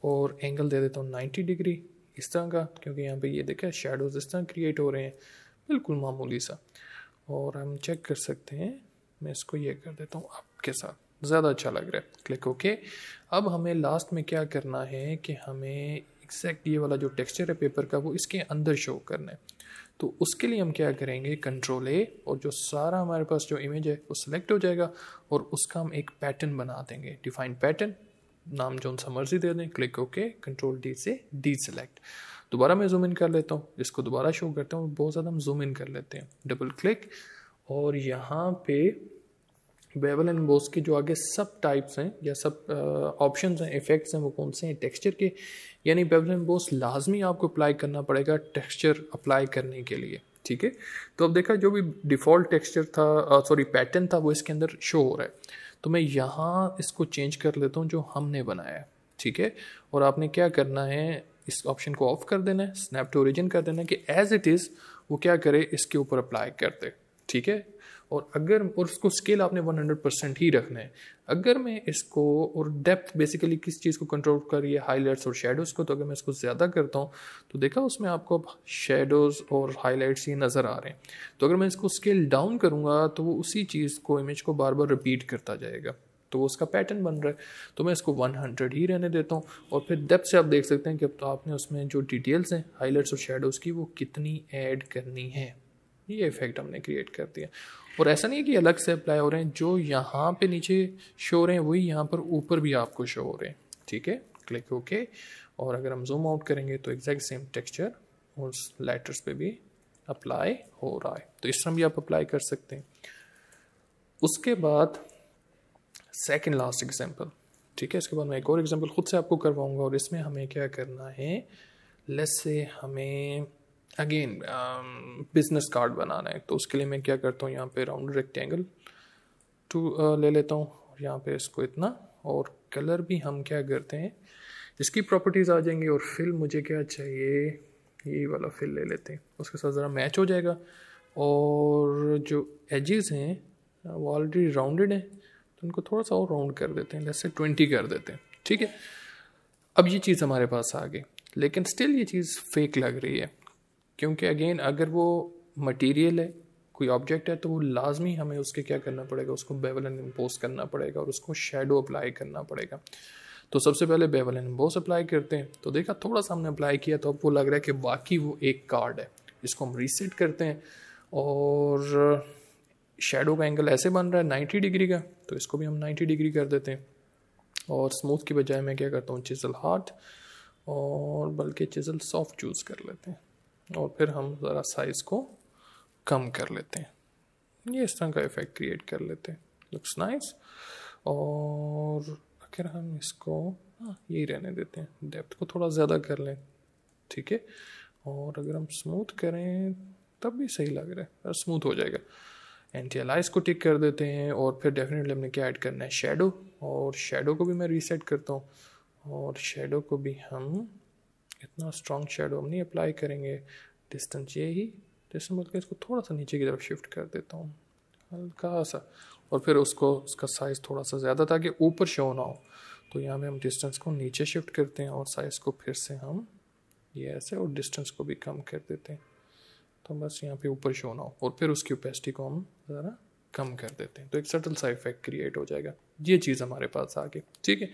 और एंगल दे देता हूँ 90 डिग्री इस तरह का, क्योंकि यहाँ पे ये देखा शेडोज इस तरह क्रिएट हो रहे हैं, बिल्कुल मामूली सा। और हम चेक कर सकते हैं, मैं इसको ये कर देता हूँ आपके साथ, ज़्यादा अच्छा लग रहा है, क्लिक ओके। अब हमें लास्ट में क्या करना है कि हमें एग्जैक्ट ये वाला जो टेक्सचर है पेपर का, वो इसके अंदर शो करना है। तो उसके लिए हम क्या करेंगे, Ctrl+A, और जो सारा हमारे पास जो इमेज है वो सिलेक्ट हो जाएगा, और उसका हम एक पैटर्न बना देंगे, डिफाइन पैटर्न, नाम जो सा मर्जी दे दें, क्लिक ओके, Ctrl+D से डी सेलेक्ट। दोबारा मैं जूम इन कर लेता हूँ, इसको दोबारा शो करता हूँ, बहुत ज़्यादा हम जूम इन कर लेते हैं, डबल क्लिक, और यहाँ पे बेवल एंड एम्बोस के जो आगे सब टाइप्स हैं या सब ऑप्शंस हैं, इफेक्ट्स हैं, वो कौन से हैं? टेक्सचर के। यानी बेवल एंड एम्बोस लाजमी आपको अप्लाई करना पड़ेगा टेक्सचर अप्लाई करने के लिए, ठीक है। तो अब देखा जो भी डिफ़ॉल्ट टेक्सचर था, सॉरी पैटर्न था, वो इसके अंदर शो हो रहा है। तो मैं यहाँ इसको चेंज कर लेता हूँ जो हमने बनाया है, ठीक है। और आपने क्या करना है, इस ऑप्शन को ऑफ कर देना है, स्नैप टू ओरिजिन कर देना है कि एज इट इज़ वो क्या करे इसके ऊपर अप्लाई कर दे, ठीक है। और उसको स्केल आपने 100% ही रखना है। अगर मैं इसको और डेप्थ बेसिकली किस चीज़ को कंट्रोल कर रही है, हाईलाइट्स और शेडोज़ को, तो अगर मैं इसको ज़्यादा करता हूँ तो देखा उसमें आपको शेडोज़ और हाईलाइट्स ये नज़र आ रहे हैं। तो अगर मैं इसको स्केल डाउन करूँगा तो वो उसी चीज़ को, इमेज को बार बार रिपीट करता जाएगा, तो वो उसका पैटर्न बन रहा है। तो मैं इसको 100 ही रहने देता हूँ। और फिर डेप्थ से आप देख सकते हैं कि अब तो आपने उसमें जो डिटेल्स हैं हाईलाइट्स और शेडोज़ की वो कितनी ऐड करनी है। ये इफेक्ट हमने क्रिएट कर दिया। और ऐसा नहीं है कि अलग से अप्लाई हो रहे हैं, जो यहाँ पे नीचे शो हो रहे हैं वही यहाँ पर ऊपर भी आपको शो हो रहे हैं, ठीक है। Click okay. और अगर हम जूम आउट करेंगे तो एग्जैक्ट सेम टेक्सचर उस लेटर्स पे भी अप्लाई हो रहा है। तो इस तरह भी आप अप्लाई कर सकते हैं। उसके बाद सेकेंड लास्ट एग्जाम्पल, ठीक है। इसके बाद मैं एक और एग्जाम्पल खुद से आपको करवाऊंगा और इसमें हमें क्या करना है, लेट्स से हमें अगेन बिजनेस कार्ड बनाना है। तो उसके लिए मैं क्या करता हूँ, यहाँ पे राउंड रेक्टेंगल ले लेता हूँ और यहाँ पे इसको इतना, और कलर भी हम क्या करते हैं, इसकी प्रॉपर्टीज़ आ जाएंगी। और फिल मुझे क्या चाहिए, यही वाला फिल ले लेते हैं, उसके साथ ज़रा मैच हो जाएगा। और जो एजेस हैं वो ऑलरेडी राउंडेड हैं, तो उनको थोड़ा सा और राउंड कर देते हैं, जैसे 20 कर देते हैं, ठीक है। अब ये चीज़ हमारे पास आ गई, लेकिन स्टिल ये चीज़ फेक लग रही है, क्योंकि अगेन अगर वो मटेरियल है, कोई ऑब्जेक्ट है, तो वो लाजमी हमें उसके क्या करना पड़ेगा, उसको बेवल एंड एम्बोस करना पड़ेगा और उसको शेडो अप्लाई करना पड़ेगा। तो सबसे पहले बेवल एंड एम्बोस अप्लाई करते हैं। तो देखा थोड़ा सा हमने अप्लाई किया तो अब वो लग रहा है कि बाकी वो एक कार्ड है। इसको हम रीसेट करते हैं और शेडो का एंगल ऐसे बन रहा है 90 डिग्री का, तो इसको भी हम 90 डिग्री कर देते हैं। और स्मूथ की बजाय मैं क्या करता हूँ, चिजल हार्ड, और बल्कि चिजल सॉफ्ट चूज़ कर लेते हैं। और फिर हम ज़रा साइज़ को कम कर लेते हैं। ये इस तरह का इफेक्ट क्रिएट कर लेते हैं, लुक्स नाइस। और अगर हम इसको यही रहने देते हैं, डेप्थ को थोड़ा ज़्यादा कर लें, ठीक है। और अगर हम स्मूथ करें तब भी सही लग रहा है, और स्मूथ हो जाएगा। एंटी अलाइज को टिक कर देते हैं। और फिर डेफिनेटली हमने क्या ऐड करना है, शेडो। और शेडो को भी मैं रीसेट करता हूँ, और शेडो को भी हम इतना स्ट्रॉन्ग शेडो हम नहीं अप्लाई करेंगे, डिस्टेंस ये ही डिस्टेंस, बल्कि इसको थोड़ा सा नीचे की तरफ शिफ्ट कर देता हूँ हल्का सा। और फिर उसका साइज़ थोड़ा सा ज़्यादा ताकि ऊपर शो ना हो, तो यहाँ पे हम डिस्टेंस को नीचे शिफ्ट करते हैं और साइज़ को फिर से हम ये ऐसे, और डिस्टेंस को भी कम कर देते हैं, तो बस यहाँ पे ऊपर शो ना हो। और फिर उसकी ओपेसिटी को हम ज़रा कम कर देते हैं, तो एक सटल सा इफेक्ट क्रिएट हो जाएगा। ये चीज़ हमारे पास आ गई, ठीक है।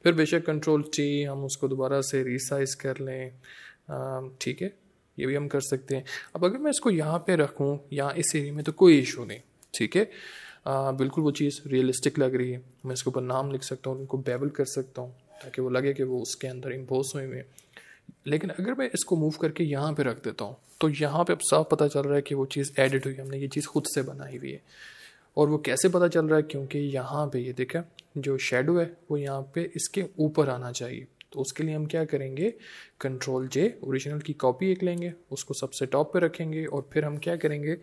फिर बेशक कंट्रोल टी हम उसको दोबारा से रीसाइज कर लें, ठीक है, ये भी हम कर सकते हैं। अब अगर मैं इसको यहाँ पे रखूँ या इस एरिया में तो कोई इशू नहीं, ठीक है। बिल्कुल वो चीज़ रियलिस्टिक लग रही है। मैं इसके ऊपर नाम लिख सकता हूँ, उनको बेबल कर सकता हूँ ताकि वो लगे कि वो उसके अंदर इम्पोज हुए हैं। लेकिन अगर मैं इसको मूव करके यहाँ पे रख देता हूँ तो यहाँ पे अब साफ पता चल रहा है कि वो चीज़ एडिट हुई, हमने ये चीज़ खुद से बनाई हुई है। और वो कैसे पता चल रहा है, क्योंकि यहाँ पे ये देखा जो शेडो है वो यहाँ पे इसके ऊपर आना चाहिए। तो उसके लिए हम क्या करेंगे, कंट्रोल जे, ओरिजिनल की कॉपी एक लेंगे, उसको सबसे टॉप पे रखेंगे, और फिर हम क्या करेंगे,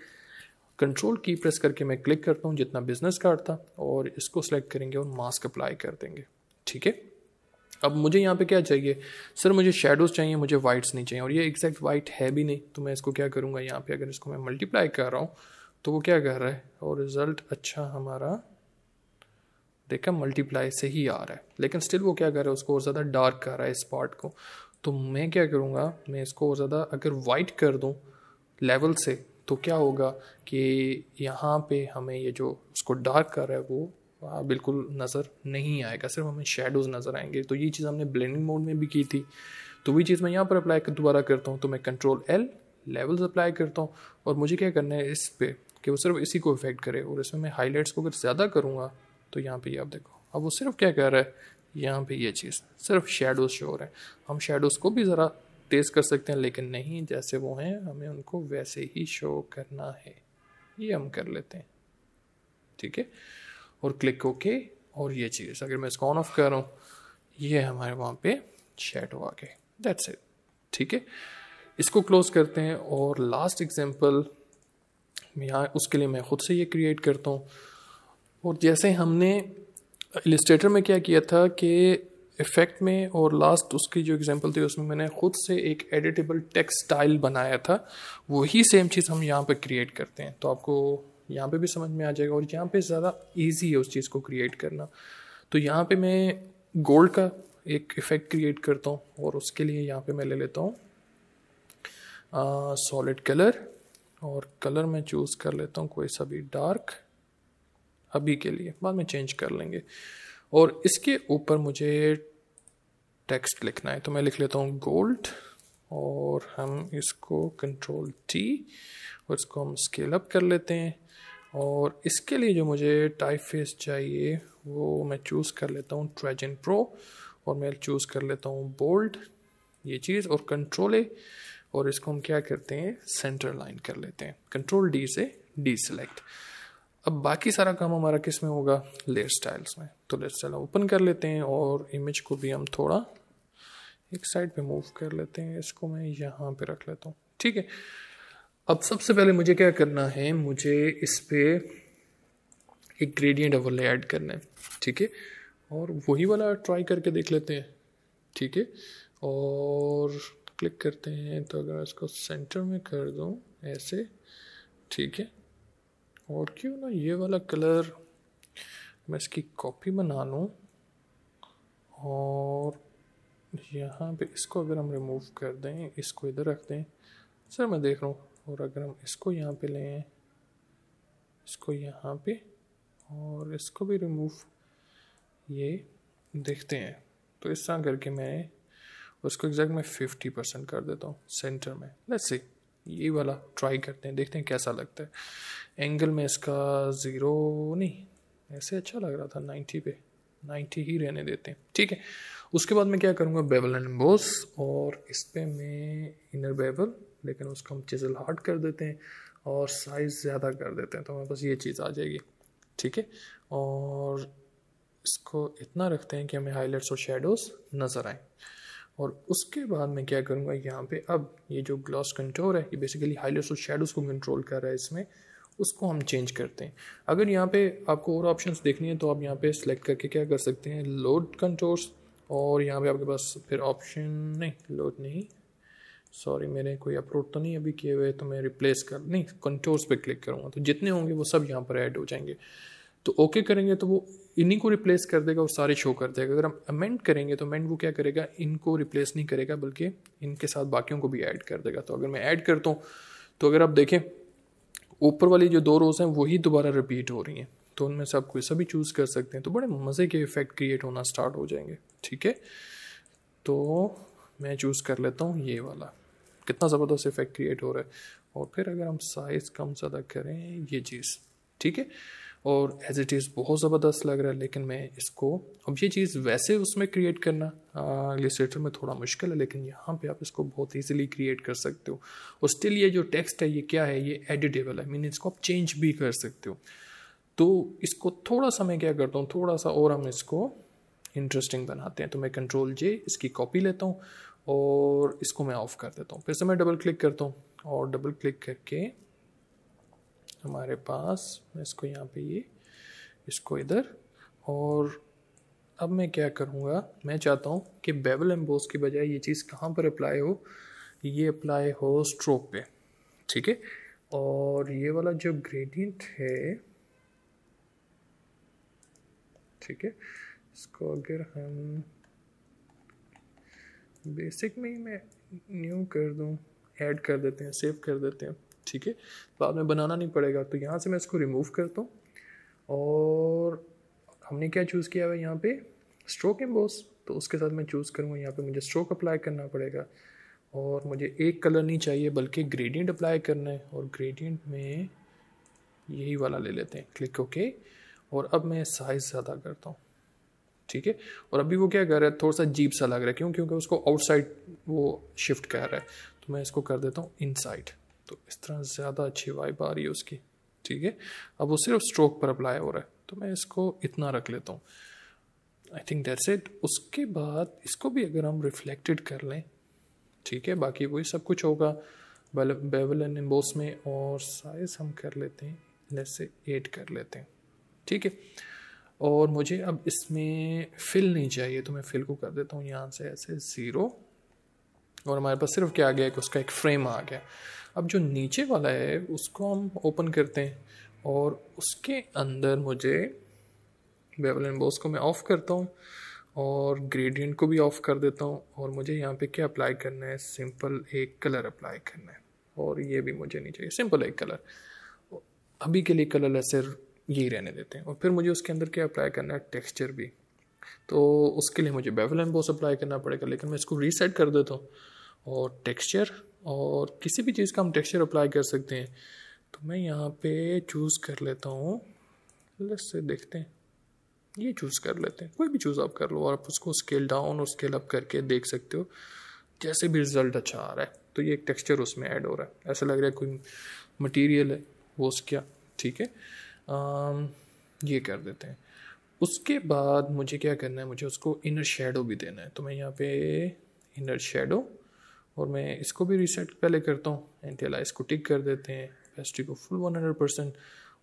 कंट्रोल की प्रेस करके मैं क्लिक करता हूँ जितना बिजनेस कार्ड था, और इसको सेलेक्ट करेंगे और मास्क अप्लाई कर देंगे, ठीक है। अब मुझे यहाँ पे क्या चाहिए, सर मुझे शेडोज़ चाहिए, मुझे वाइट्स नहीं चाहिए, और ये एग्जैक्ट वाइट है भी नहीं। तो मैं इसको क्या करूँगा, यहाँ पे अगर इसको मैं मल्टीप्लाई कर रहा हूँ तो वो क्या कर रहा है, और रिज़ल्ट अच्छा हमारा देखा मल्टीप्लाई से ही आ रहा है, लेकिन स्टिल वो क्या कर रहा है, उसको और ज़्यादा डार्क कर रहा है इस पार्ट को। तो मैं क्या करूँगा, मैं इसको और ज़्यादा अगर वाइट कर दूँ लेवल से, तो क्या होगा कि यहाँ पे हमें ये जो उसको डार्क कर रहा है वो बिल्कुल नज़र नहीं आएगा, सिर्फ हमें शेडोज़ नज़र आएंगे। तो ये चीज़ हमने ब्लेंडिंग मोड में भी की थी, तो वही चीज़ मैं यहाँ पर अप्लाई दोबारा करता हूँ। तो मैं कंट्रोल एल लेवल्स अप्लाई करता हूँ, और मुझे क्या करना है इस पे कि वो सिर्फ इसी को इफेक्ट करे। और इसमें मैं हाईलाइट्स को अगर ज़्यादा करूँगा तो यहाँ पे आप देखो, अब वो सिर्फ क्या कर रहा है, यहाँ पे ये चीज़ सिर्फ शेडोज़ शो हो रहे हैं। हम शेडोज़ को भी ज़रा तेज़ कर सकते हैं, लेकिन नहीं, जैसे वो हैं हमें उनको वैसे ही शो करना है। ये हम कर लेते हैं, ठीक है। और क्लिक ओके। और ये चीज़ अगर मैं इसको ऑन ऑफ कर रहा हूँ, ये हमारे वहाँ पे शैडो आ गए। That's it. ठीक है, इसको क्लोज करते हैं। और लास्ट एग्जांपल यहाँ उसके लिए मैं खुद से ये क्रिएट करता हूँ। और जैसे हमने इलस्ट्रेटर में क्या किया था कि इफ़ेक्ट में और लास्ट उसकी जो एग्जांपल थी उसमें मैंने खुद से एक एडिटेबल टेक्स्ट स्टाइल बनाया था, वही सेम चीज़ हम यहाँ पे क्रिएट करते हैं। तो आपको यहाँ पे भी समझ में आ जाएगा और यहाँ पे ज़्यादा इजी है उस चीज़ को क्रिएट करना। तो यहाँ पे मैं गोल्ड का एक इफ़ेक्ट क्रिएट करता हूँ और उसके लिए यहाँ पे मैं ले लेता हूँ सॉलिड कलर। और कलर मैं चूज़ कर लेता हूँ कोई सा भी डार्क अभी के लिए, बाद में चेंज कर लेंगे। और इसके ऊपर मुझे टेक्स्ट लिखना है तो मैं लिख लेता हूँ गोल्ड। और हम इसको कंट्रोल टी और इसको हम स्केल अप कर लेते हैं। और इसके लिए जो मुझे टाइप फेस चाहिए वो मैं चूज़ कर लेता हूँ ट्रेजन प्रो। और मैं चूज़ कर लेता हूँ बोल्ड ये चीज़ और कंट्रोल ए। और इसको हम क्या करते हैं सेंटर लाइन कर लेते हैं, कंट्रोल डी से डी सेलेक्ट। अब बाकी सारा काम हमारा किस में होगा, लेयर स्टाइल्स में। तो लेयर स्टाइल ओपन कर लेते हैं और इमेज को भी हम थोड़ा एक साइड पे मूव कर लेते हैं। इसको मैं यहाँ पे रख लेता हूँ। ठीक है, अब सबसे पहले मुझे क्या करना है, मुझे इस पे एक ग्रेडियंट ओवरले ऐड करना है। ठीक है, और वही वाला ट्राई करके देख लेते हैं। ठीक है, और क्लिक करते हैं तो अगर इसको सेंटर में कर दूँ ऐसे, ठीक है। और क्यों ना ये वाला कलर मैं इसकी कॉपी बना लूँ और यहाँ पे इसको अगर हम रिमूव कर दें, इसको इधर रख दें, सर मैं देख रहा हूँ। और अगर हम इसको यहाँ पे लें, इसको यहाँ पे और इसको भी रिमूव, ये देखते हैं। तो इस तरह करके मैं उसको एग्जैक्ट मैं 50% कर देता हूँ सेंटर में। लेट्स सी, ये वाला ट्राई करते हैं, देखते हैं कैसा लगता है। एंगल में इसका 0 नहीं, ऐसे अच्छा लग रहा था 90 पे, 90 ही रहने देते हैं। ठीक है, उसके बाद मैं क्या करूँगा, बेवल एंड एम्बोस। और इस पे मैं इनर बेवल, लेकिन उसको हम चिजल हार्ड कर देते हैं और साइज़ ज़्यादा कर देते हैं तो हमारे पास ये चीज़ आ जाएगी। ठीक है, और इसको इतना रखते हैं कि हमें हाईलाइट्स और शेडोज़ नज़र आए। और उसके बाद मैं क्या करूँगा, यहाँ पे अब ये जो ग्लॉस कंट्रोल है ये बेसिकली हाईलाइट्स और शेडोज़ को कंट्रोल कर रहा है इसमें, उसको हम चेंज करते हैं। अगर यहाँ पे आपको और ऑप्शंस देखनी है तो आप यहाँ पे सेलेक्ट करके क्या कर सकते हैं, लोड कंट्रोल्स। और यहाँ पे आपके पास फिर ऑप्शन नहीं, लोड नहीं, सॉरी मैंने कोई अपलोड तो नहीं अभी किए हुए, तो मैं रिप्लेस कर नहीं कंट्रोल्स पे क्लिक करूँगा तो जितने होंगे वो सब यहाँ पर ऐड हो जाएंगे। तो ओके करेंगे तो वो इन्हीं को रिप्लेस कर देगा और सारे शो कर देगा। अगर हम अमेंड करेंगे तो अमेंड वो क्या करेगा, इनको रिप्लेस नहीं करेगा बल्कि इनके साथ बाकियों को भी ऐड कर देगा। तो अगर मैं ऐड करता हूँ तो अगर आप देखें ऊपर वाली जो 2 रोज़ हैं वही दोबारा रिपीट हो रही हैं, तो उनमें से आप कोई सा भी चूज़ कर सकते हैं। तो बड़े मज़े के इफेक्ट क्रिएट होना स्टार्ट हो जाएंगे। ठीक है, तो मैं चूज़ कर लेता हूँ ये वाला, कितना ज़बरदस्त इफेक्ट क्रिएट हो रहा है। और फिर अगर हम साइज़ कम ज़्यादा करें ये चीज़, ठीक है, और एज इट इज़ बहुत ज़बरदस्त लग रहा है। लेकिन मैं इसको अब ये चीज़ वैसे उसमें क्रिएट करना इलस्ट्रेटर में थोड़ा मुश्किल है, लेकिन यहाँ पे आप इसको बहुत इजीली क्रिएट कर सकते हो। और स्टिल ये जो टेक्स्ट है ये क्या है, ये एडिटेबल है, मीन इसको आप चेंज भी कर सकते हो। तो इसको थोड़ा सा मैं क्या करता हूँ, थोड़ा सा और हम इसको इंटरेस्टिंग बनाते हैं। तो मैं कंट्रोल जे इसकी कॉपी लेता हूँ और इसको मैं ऑफ कर देता हूँ। फिर से मैं डबल क्लिक करता हूँ और डबल क्लिक करके हमारे पास, मैं इसको यहाँ पे ये, इसको इधर। और अब मैं क्या करूँगा, मैं चाहता हूँ कि बेवल एम्बोस की बजाय ये चीज़ कहाँ पर अप्लाई हो, ये अप्लाई हो स्ट्रोक पे। ठीक है, और ये वाला जो ग्रेडियंट है, ठीक है, इसको अगर हम बेसिक में ही मैं न्यू कर दूँ, ऐड कर देते हैं, सेव कर देते हैं। ठीक है, बाद में बनाना नहीं पड़ेगा। तो यहाँ से मैं इसको रिमूव करता हूँ और हमने क्या चूज़ किया है यहाँ पे, स्ट्रोक एम्बोस। तो उसके साथ मैं चूज़ करूँगा, यहाँ पे मुझे स्ट्रोक अप्लाई करना पड़ेगा और मुझे एक कलर नहीं चाहिए बल्कि ग्रेडियंट अप्लाई करना है। और ग्रेडियंट में यही वाला ले लेते हैं, क्लिक ओके। और अब मैं साइज़ ज़्यादा करता हूँ। ठीक है, और अभी वो क्या कर रहा है, थोड़ा सा अजीब सा लग रहा है, क्यों, क्योंकि उसको आउटसाइड वो शिफ्ट कर रहा है। तो मैं इसको कर देता हूँ इनसाइड, तो इस तरह ज़्यादा अच्छी वाइब आ रही है उसकी। ठीक है, अब वो सिर्फ स्ट्रोक पर अप्लाई हो रहा है। तो मैं इसको इतना रख लेता हूँ। I think that's it. उसके बाद इसको भी अगर हम रिफ्लेक्टेड कर लें, ठीक है, बाकी वही सब कुछ होगा बेवल एंड एम्बोस में। और साइज हम कर लेते हैं, लेट्स से 8 कर लेते हैं, ठीक है। और मुझे अब इसमें फिल नहीं चाहिए, तो मैं फिल को कर देता हूँ यहाँ से ऐसे 0। और हमारे पास सिर्फ क्या आ गया कि उसका एक फ्रेम आ गया। अब जो नीचे वाला है उसको हम ओपन करते हैं और उसके अंदर मुझे बेवल एंड बॉस को मैं ऑफ़ करता हूँ और ग्रेडियंट को भी ऑफ़ कर देता हूँ। और मुझे यहाँ पे क्या अप्लाई करना है, सिंपल एक कलर अप्लाई करना है। और ये भी मुझे नहीं चाहिए, सिंपल एक कलर। अभी के लिए कलर ऐसे यही रहने देते हैं। और फिर मुझे उसके अंदर क्या अप्लाई करना है, टेक्सचर भी। तो उसके लिए मुझे बेवल एंड बॉस अप्लाई करना पड़ेगा, लेकिन मैं इसको रीसेट कर देता हूँ और टेक्सचर, और किसी भी चीज़ का हम टेक्सचर अप्लाई कर सकते हैं। तो मैं यहाँ पे चूज़ कर लेता हूँ, लेट्स से देखते हैं, ये चूज़ कर लेते हैं, कोई भी चूज़ आप कर लो और आप उसको स्केल डाउन और स्केल अप करके देख सकते हो जैसे भी रिजल्ट अच्छा आ रहा है। तो ये एक टेक्सचर उसमें ऐड हो रहा है, ऐसा लग रहा है कोई मटेरियल है वो उसका, ठीक है। ये कर देते हैं। उसके बाद मुझे क्या करना है, मुझे उसको इनर शेडो भी देना है। तो मैं यहाँ पे इनर शेडो, और मैं इसको भी रीसेट पहले करता हूँ, एंटी-अलाइज को टिक कर देते हैं, पेस्ट्री को फुल 100%।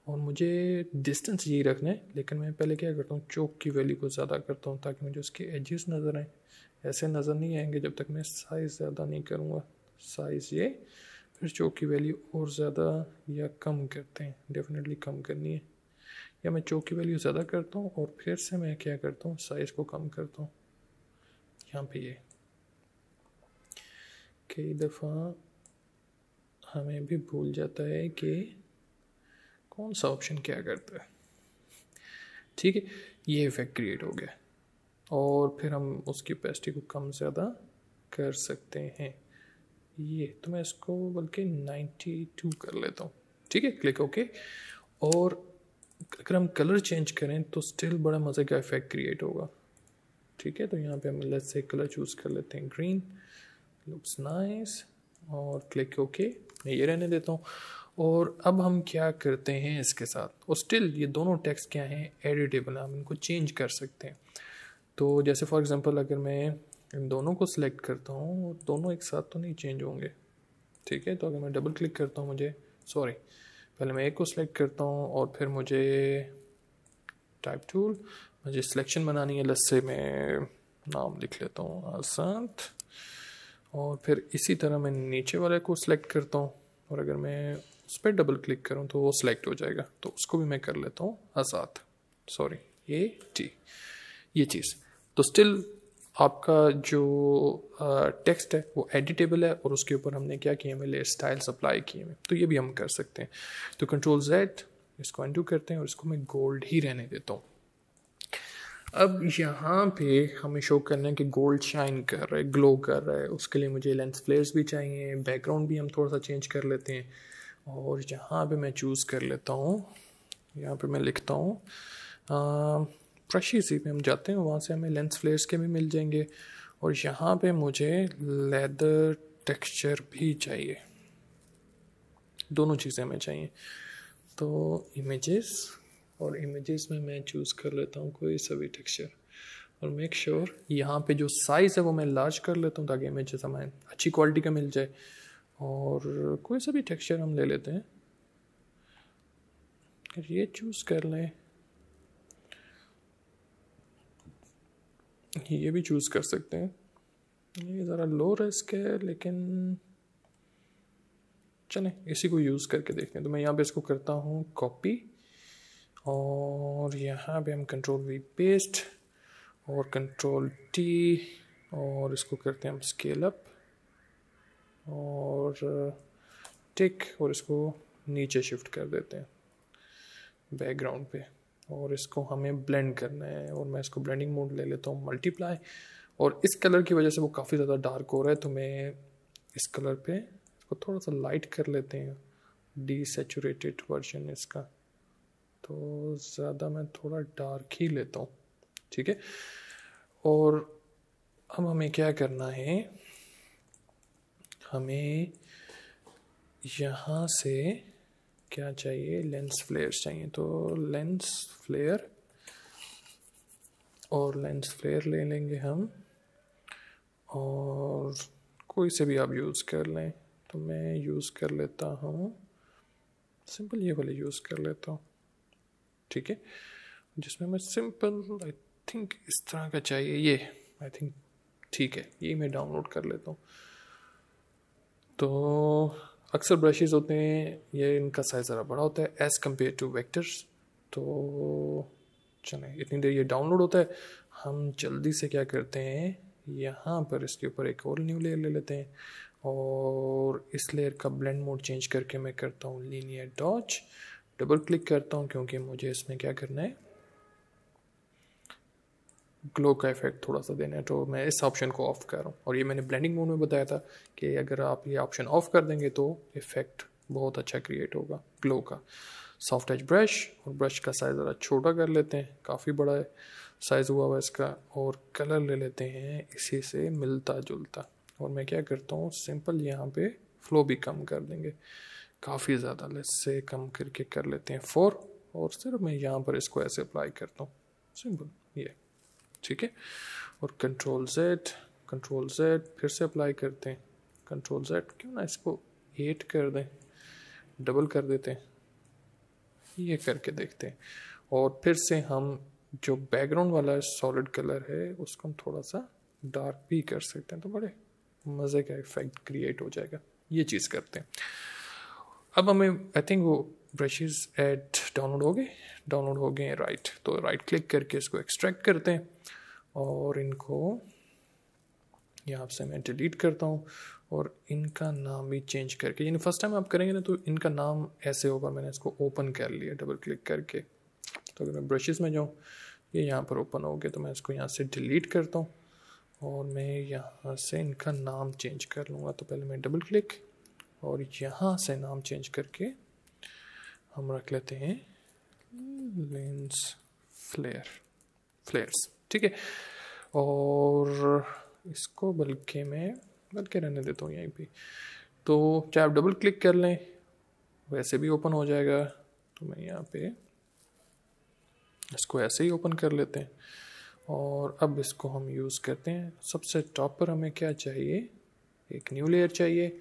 और मुझे डिस्टेंस यही रखना है, लेकिन मैं पहले क्या करता हूँ, चौक की वैल्यू को ज़्यादा करता हूँ ताकि मुझे उसके एजेस नज़र आए। ऐसे नज़र नहीं आएंगे जब तक मैं साइज़ ज़्यादा नहीं करूँगा। साइज़ ये, फिर चौक की वैल्यू और ज़्यादा या कम करते हैं, डेफिनेटली कम करनी है। या मैं चौक की वैल्यू ज़्यादा करता हूँ और फिर से मैं क्या करता हूँ, साइज़ को कम करता हूँ। यहाँ पे ये कई दफ़ा हमें भी भूल जाता है कि कौन सा ऑप्शन क्या करता है, ठीक है। ये इफेक्ट क्रिएट हो गया और फिर हम उसकी ओपेसिटी को कम ज़्यादा कर सकते हैं। ये तो मैं इसको बल्कि 92 कर लेता हूँ, ठीक है, क्लिक ओके। और अगर हम कलर चेंज करें तो स्टिल बड़ा मज़े का इफेक्ट क्रिएट होगा, ठीक है। तो यहाँ पे हम लेट्स से कलर चूज़ कर लेते हैं ग्रीन, लुक्स नाइस, और क्लिक ओके। मैं ये रहने देता हूँ। और अब हम क्या करते हैं इसके साथ, और स्टिल ये दोनों टेक्स्ट क्या हैं, एडिटेबल है, हम इनको चेंज कर सकते हैं। तो जैसे फॉर एग्जांपल अगर मैं इन दोनों को सिलेक्ट करता हूँ और दोनों एक साथ तो नहीं चेंज होंगे, ठीक है। तो अगर मैं डबल क्लिक करता हूँ, मुझे सॉरी पहले मैं एक को सिलेक्ट करता हूँ और फिर मुझे टाइप टूल, मुझे सिलेक्शन बनानी है। लेट्स से मैं नाम लिख लेता हूँ आसांत, और फिर इसी तरह मैं नीचे वाले को सिलेक्ट करता हूँ और अगर मैं उस पर डबल क्लिक करूँ तो वो सिलेक्ट हो जाएगा। तो उसको भी मैं कर लेता हूँ आज़ाद, सॉरी ये टी, ये चीज़। तो स्टिल आपका जो टेक्स्ट है वो एडिटेबल है और उसके ऊपर हमने क्या किया, मेरे स्टाइल्स अप्लाई किए हैं। तो ये भी हम कर सकते हैं। तो कंट्रोल जेड, इसको अनडू करते हैं और इसको मैं गोल्ड ही रहने देता हूँ। अब यहाँ पे हमें शो करना है कि गोल्ड शाइन कर रहा है, ग्लो कर रहा है। उसके लिए मुझे लेंस फ्लेयर्स भी चाहिए, बैकग्राउंड भी हम थोड़ा सा चेंज कर लेते हैं। और यहाँ पे मैं चूज़ कर लेता हूँ, यहाँ पे मैं लिखता हूँ ब्रशेस में हम जाते हैं, वहाँ से हमें लेंस फ्लेयर्स के भी मिल जाएंगे। और यहाँ पे मुझे लेदर टेक्सचर भी चाहिए, दोनों चीज़ें हमें चाहिए। तो इमेजेस, और इमेजेस में मैं चूज़ कर लेता हूँ कोई सा भी टेक्सचर और मेक श्योर यहाँ पे जो साइज़ है वो मैं लार्ज कर लेता हूँ ताकि इमेजेस हमें अच्छी क्वालिटी का मिल जाए। और कोई सा भी टेक्सचर हम ले लेते हैं, ये चूज़ कर लें, ये भी चूज़ कर सकते हैं। ये ज़रा लो रिस्क है लेकिन चलें इसी को यूज़ करके देखते हैं। तो मैं यहाँ पे इसको करता हूँ कॉपी, और यहाँ पे हम कंट्रोल वी पेस्ट और कंट्रोल टी, और इसको करते हैं हम स्केल अप और टिक, और इसको नीचे शिफ्ट कर देते हैं बैकग्राउंड पे। और इसको हमें ब्लेंड करना है और मैं इसको ब्लेंडिंग मोड ले लेता हूँ मल्टीप्लाई। और इस कलर की वजह से वो काफ़ी ज़्यादा डार्क हो रहा है, तो मैं इस कलर पे इसको थोड़ा सा लाइट कर लेते हैं, डीसैचुरेटेड वर्जन इसका, तो ज़्यादा मैं थोड़ा डार्क ही लेता हूँ, ठीक है। और अब हमें क्या करना है, हमें यहाँ से क्या चाहिए, लेंस फ्लेयर्स चाहिए। तो लेंस फ्लेयर, और लेंस फ्लेयर ले लेंगे हम, और कोई से भी आप यूज़ कर लें। तो मैं यूज़ कर लेता हूँ सिंपल, ये वाले यूज़ कर लेता हूँ, ठीक है, जिसमें मैं सिंपल आई थिंक इस तरह का चाहिए ये, आई थिंक ठीक है, ये मैं डाउनलोड कर लेता हूँ। तो अक्सर ब्रशेज़ होते हैं ये, इनका साइज़ ज़रा बड़ा होता है एज़ कम्पेयर टू वेक्टर्स। तो चलें, इतनी देर ये डाउनलोड होता है, हम जल्दी से क्या करते हैं, यहाँ पर इसके ऊपर एक और न्यू लेयर ले लेते हैं, और इस लेयर का ब्लेंड मोड चेंज करके मैं करता हूँ लीनियर डॉज, डबल क्लिक करता हूँ क्योंकि मुझे इसमें क्या करना है, ग्लो का इफेक्ट थोड़ा सा देना है, तो मैं इस ऑप्शन को ऑफ कर रहा हूँ। और ये मैंने ब्लेंडिंग मोड में बताया था कि अगर आप ये ऑप्शन ऑफ कर देंगे तो इफेक्ट बहुत अच्छा क्रिएट होगा ग्लो का। सॉफ्ट टच ब्रश, और ब्रश का साइज़ ज़रा छोटा कर लेते हैं, काफ़ी बड़ा है साइज़ हुआ हुआ इसका, और कलर ले लेते हैं इसी से मिलता जुलता, और मैं क्या करता हूँ सिंपल यहाँ पे फ्लो भी कम कर देंगे काफ़ी ज़्यादा, लेट्स से कम करके कर लेते हैं 4, और सिर्फ मैं यहाँ पर इसको ऐसे अप्लाई करता हूँ सिंपल ये, ठीक है। और कंट्रोल जेड फिर से अप्लाई करते हैं, कंट्रोल जेड, क्यों ना इसको 8 कर दें, डबल कर देते हैं, ये करके देखते हैं। और फिर से हम जो बैकग्राउंड वाला सॉलिड कलर है उसको हम थोड़ा सा डार्क भी कर सकते हैं, तो बड़े मज़े का इफेक्ट क्रिएट हो जाएगा। ये चीज़ करते हैं। अब हमें आई थिंक वो ब्रशेस ऐड डाउनलोड हो गए राइट, तो राइट क्लिक करके इसको एक्सट्रैक्ट करते हैं, और इनको यहाँ से मैं डिलीट करता हूँ, और इनका नाम भी चेंज करके, यानी फर्स्ट टाइम आप करेंगे ना तो इनका नाम ऐसे होगा, मैंने इसको ओपन कर लिया डबल क्लिक करके। तो अगर मैं ब्रशेस में जाऊँ, ये यहाँ पर ओपन हो गया, तो मैं इसको यहाँ से डिलीट करता हूँ, और मैं यहाँ से इनका नाम चेंज कर लूँगा। तो पहले मैं डबल क्लिक, और यहाँ से नाम चेंज करके हम रख लेते हैं लेंस फ्लेयर्स, ठीक है। और इसको बल्कि रहने देता हूँ यहीं पे। तो चाहे आप डबल क्लिक कर लें वैसे भी ओपन हो जाएगा, तो मैं यहाँ पे इसको ऐसे ही ओपन कर लेते हैं। और अब इसको हम यूज़ करते हैं। सबसे टॉप पर हमें क्या चाहिए, एक न्यू लेयर चाहिए,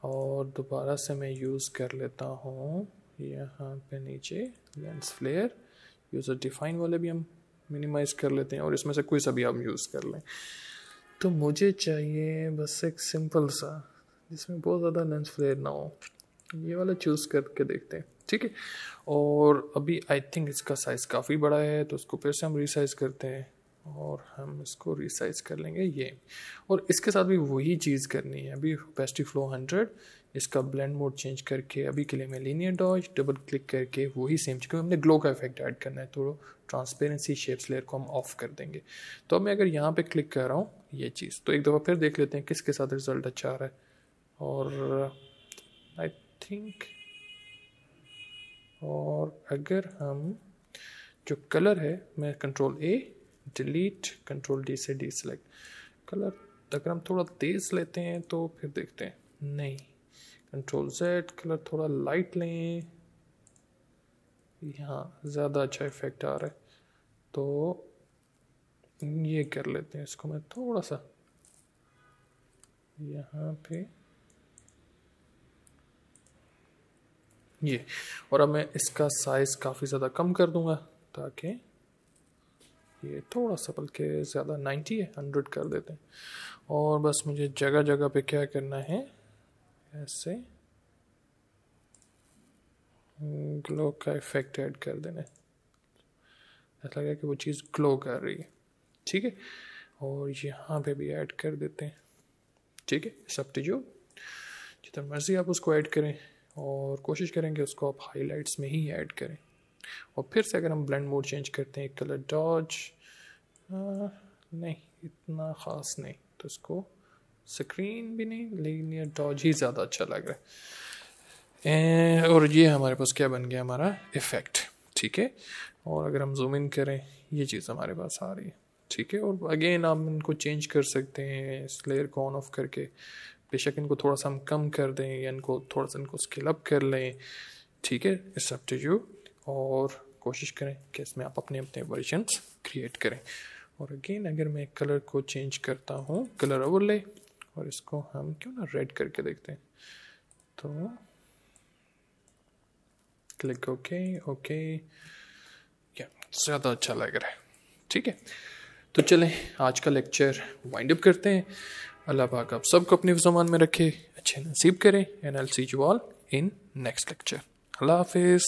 और दोबारा से मैं यूज़ कर लेता हूँ यहाँ पे नीचे लेंस फ्लेयर, यूज़र डिफाइन वाले भी हम मिनिमाइज़ कर लेते हैं, और इसमें से कोई सा भी आप यूज़ कर लें। तो मुझे चाहिए बस एक सिंपल सा जिसमें बहुत ज़्यादा लेंस फ्लेयर ना हो, ये वाला चूज़ करके देखते हैं, ठीक है। और अभी आई थिंक इसका साइज़ काफ़ी बड़ा है, तो उसको फिर से हम रिसाइज़ करते हैं, और हम इसको रिसाइज कर लेंगे ये। और इसके साथ भी वही चीज़ करनी है, अभी ओपेसिटी फ्लो 100, इसका ब्लेंड मोड चेंज करके अभी के लिए मैं लीनियर डॉज डबल क्लिक करके वही सेम, क्योंकि हमने ग्लो का इफेक्ट ऐड करना है, तो ट्रांसपेरेंसी शेप्स लेयर को हम ऑफ कर देंगे। तो अब मैं अगर यहाँ पे क्लिक कर रहा हूँ ये चीज़, तो एक दफ़ा फिर देख लेते हैं किसके साथ रिजल्ट अच्छा आ रहा है। और आई थिंक, और अगर हम जो कलर है, मैं कंट्रोल ए डिलीट, कंट्रोल डी से डी सेलेक्ट कलर, अगर हम थोड़ा तेज लेते हैं तो फिर देखते हैं, नहीं, कंट्रोल जेड कलर थोड़ा लाइट लें, यहाँ ज़्यादा अच्छा इफेक्ट आ रहा है, तो ये कर लेते हैं। इसको मैं थोड़ा सा यहाँ पे ये, और अब मैं इसका साइज़ काफ़ी ज़्यादा कम कर दूंगा ताकि ये थोड़ा सा, बल्कि ज़्यादा 90 है, 100 कर देते हैं। और बस मुझे जगह जगह पे क्या करना है, ऐसे ग्लो का इफेक्ट ऐड कर देना है, ऐसा लगा कि वो चीज़ ग्लो कर रही है, ठीक है। और यहाँ पे भी ऐड कर देते हैं, ठीक है। सब्स्टिट्यूट जितना मर्जी आप उसको ऐड करें, और कोशिश करेंगे उसको आप हाईलाइट्स में ही ऐड करें। और फिर से अगर हम ब्लेंड मोड चेंज करते हैं, कलर डॉज, नहीं इतना ख़ास नहीं, तो इसको स्क्रीन भी नहीं, लीनियर डॉज ही ज़्यादा अच्छा लग रहा है। और ये हमारे पास क्या बन गया, हमारा इफ़ेक्ट, ठीक है। और अगर हम जूम इन करें, ये चीज़ हमारे पास आ रही है, ठीक है। और अगेन आप इनको चेंज कर सकते हैं इस लेयर को ऑन ऑफ करके, बेशक इनको थोड़ा सा हम कम कर दें, या इनको थोड़ा सा इनको स्केल अप कर लें, ठीक है, इट्स अप टू यू। और कोशिश करें कि इसमें आप अपने अपने वर्जन्स क्रिएट करें। और अगेन अगर मैं कलर को चेंज करता हूँ, कलर ओवरले, और इसको हम क्यों ना रेड करके देखते हैं, तो क्लिक ओके या ज़्यादा अच्छा लग रहा है। ठीक है, तो चलें आज का लेक्चर वाइंड अप करते हैं। अल्लाह पाक आप सबको अपने ज़मान में रखे, अच्छे नसीब करें। And I will see you all in next lecture. अल्लाह हाफिज़।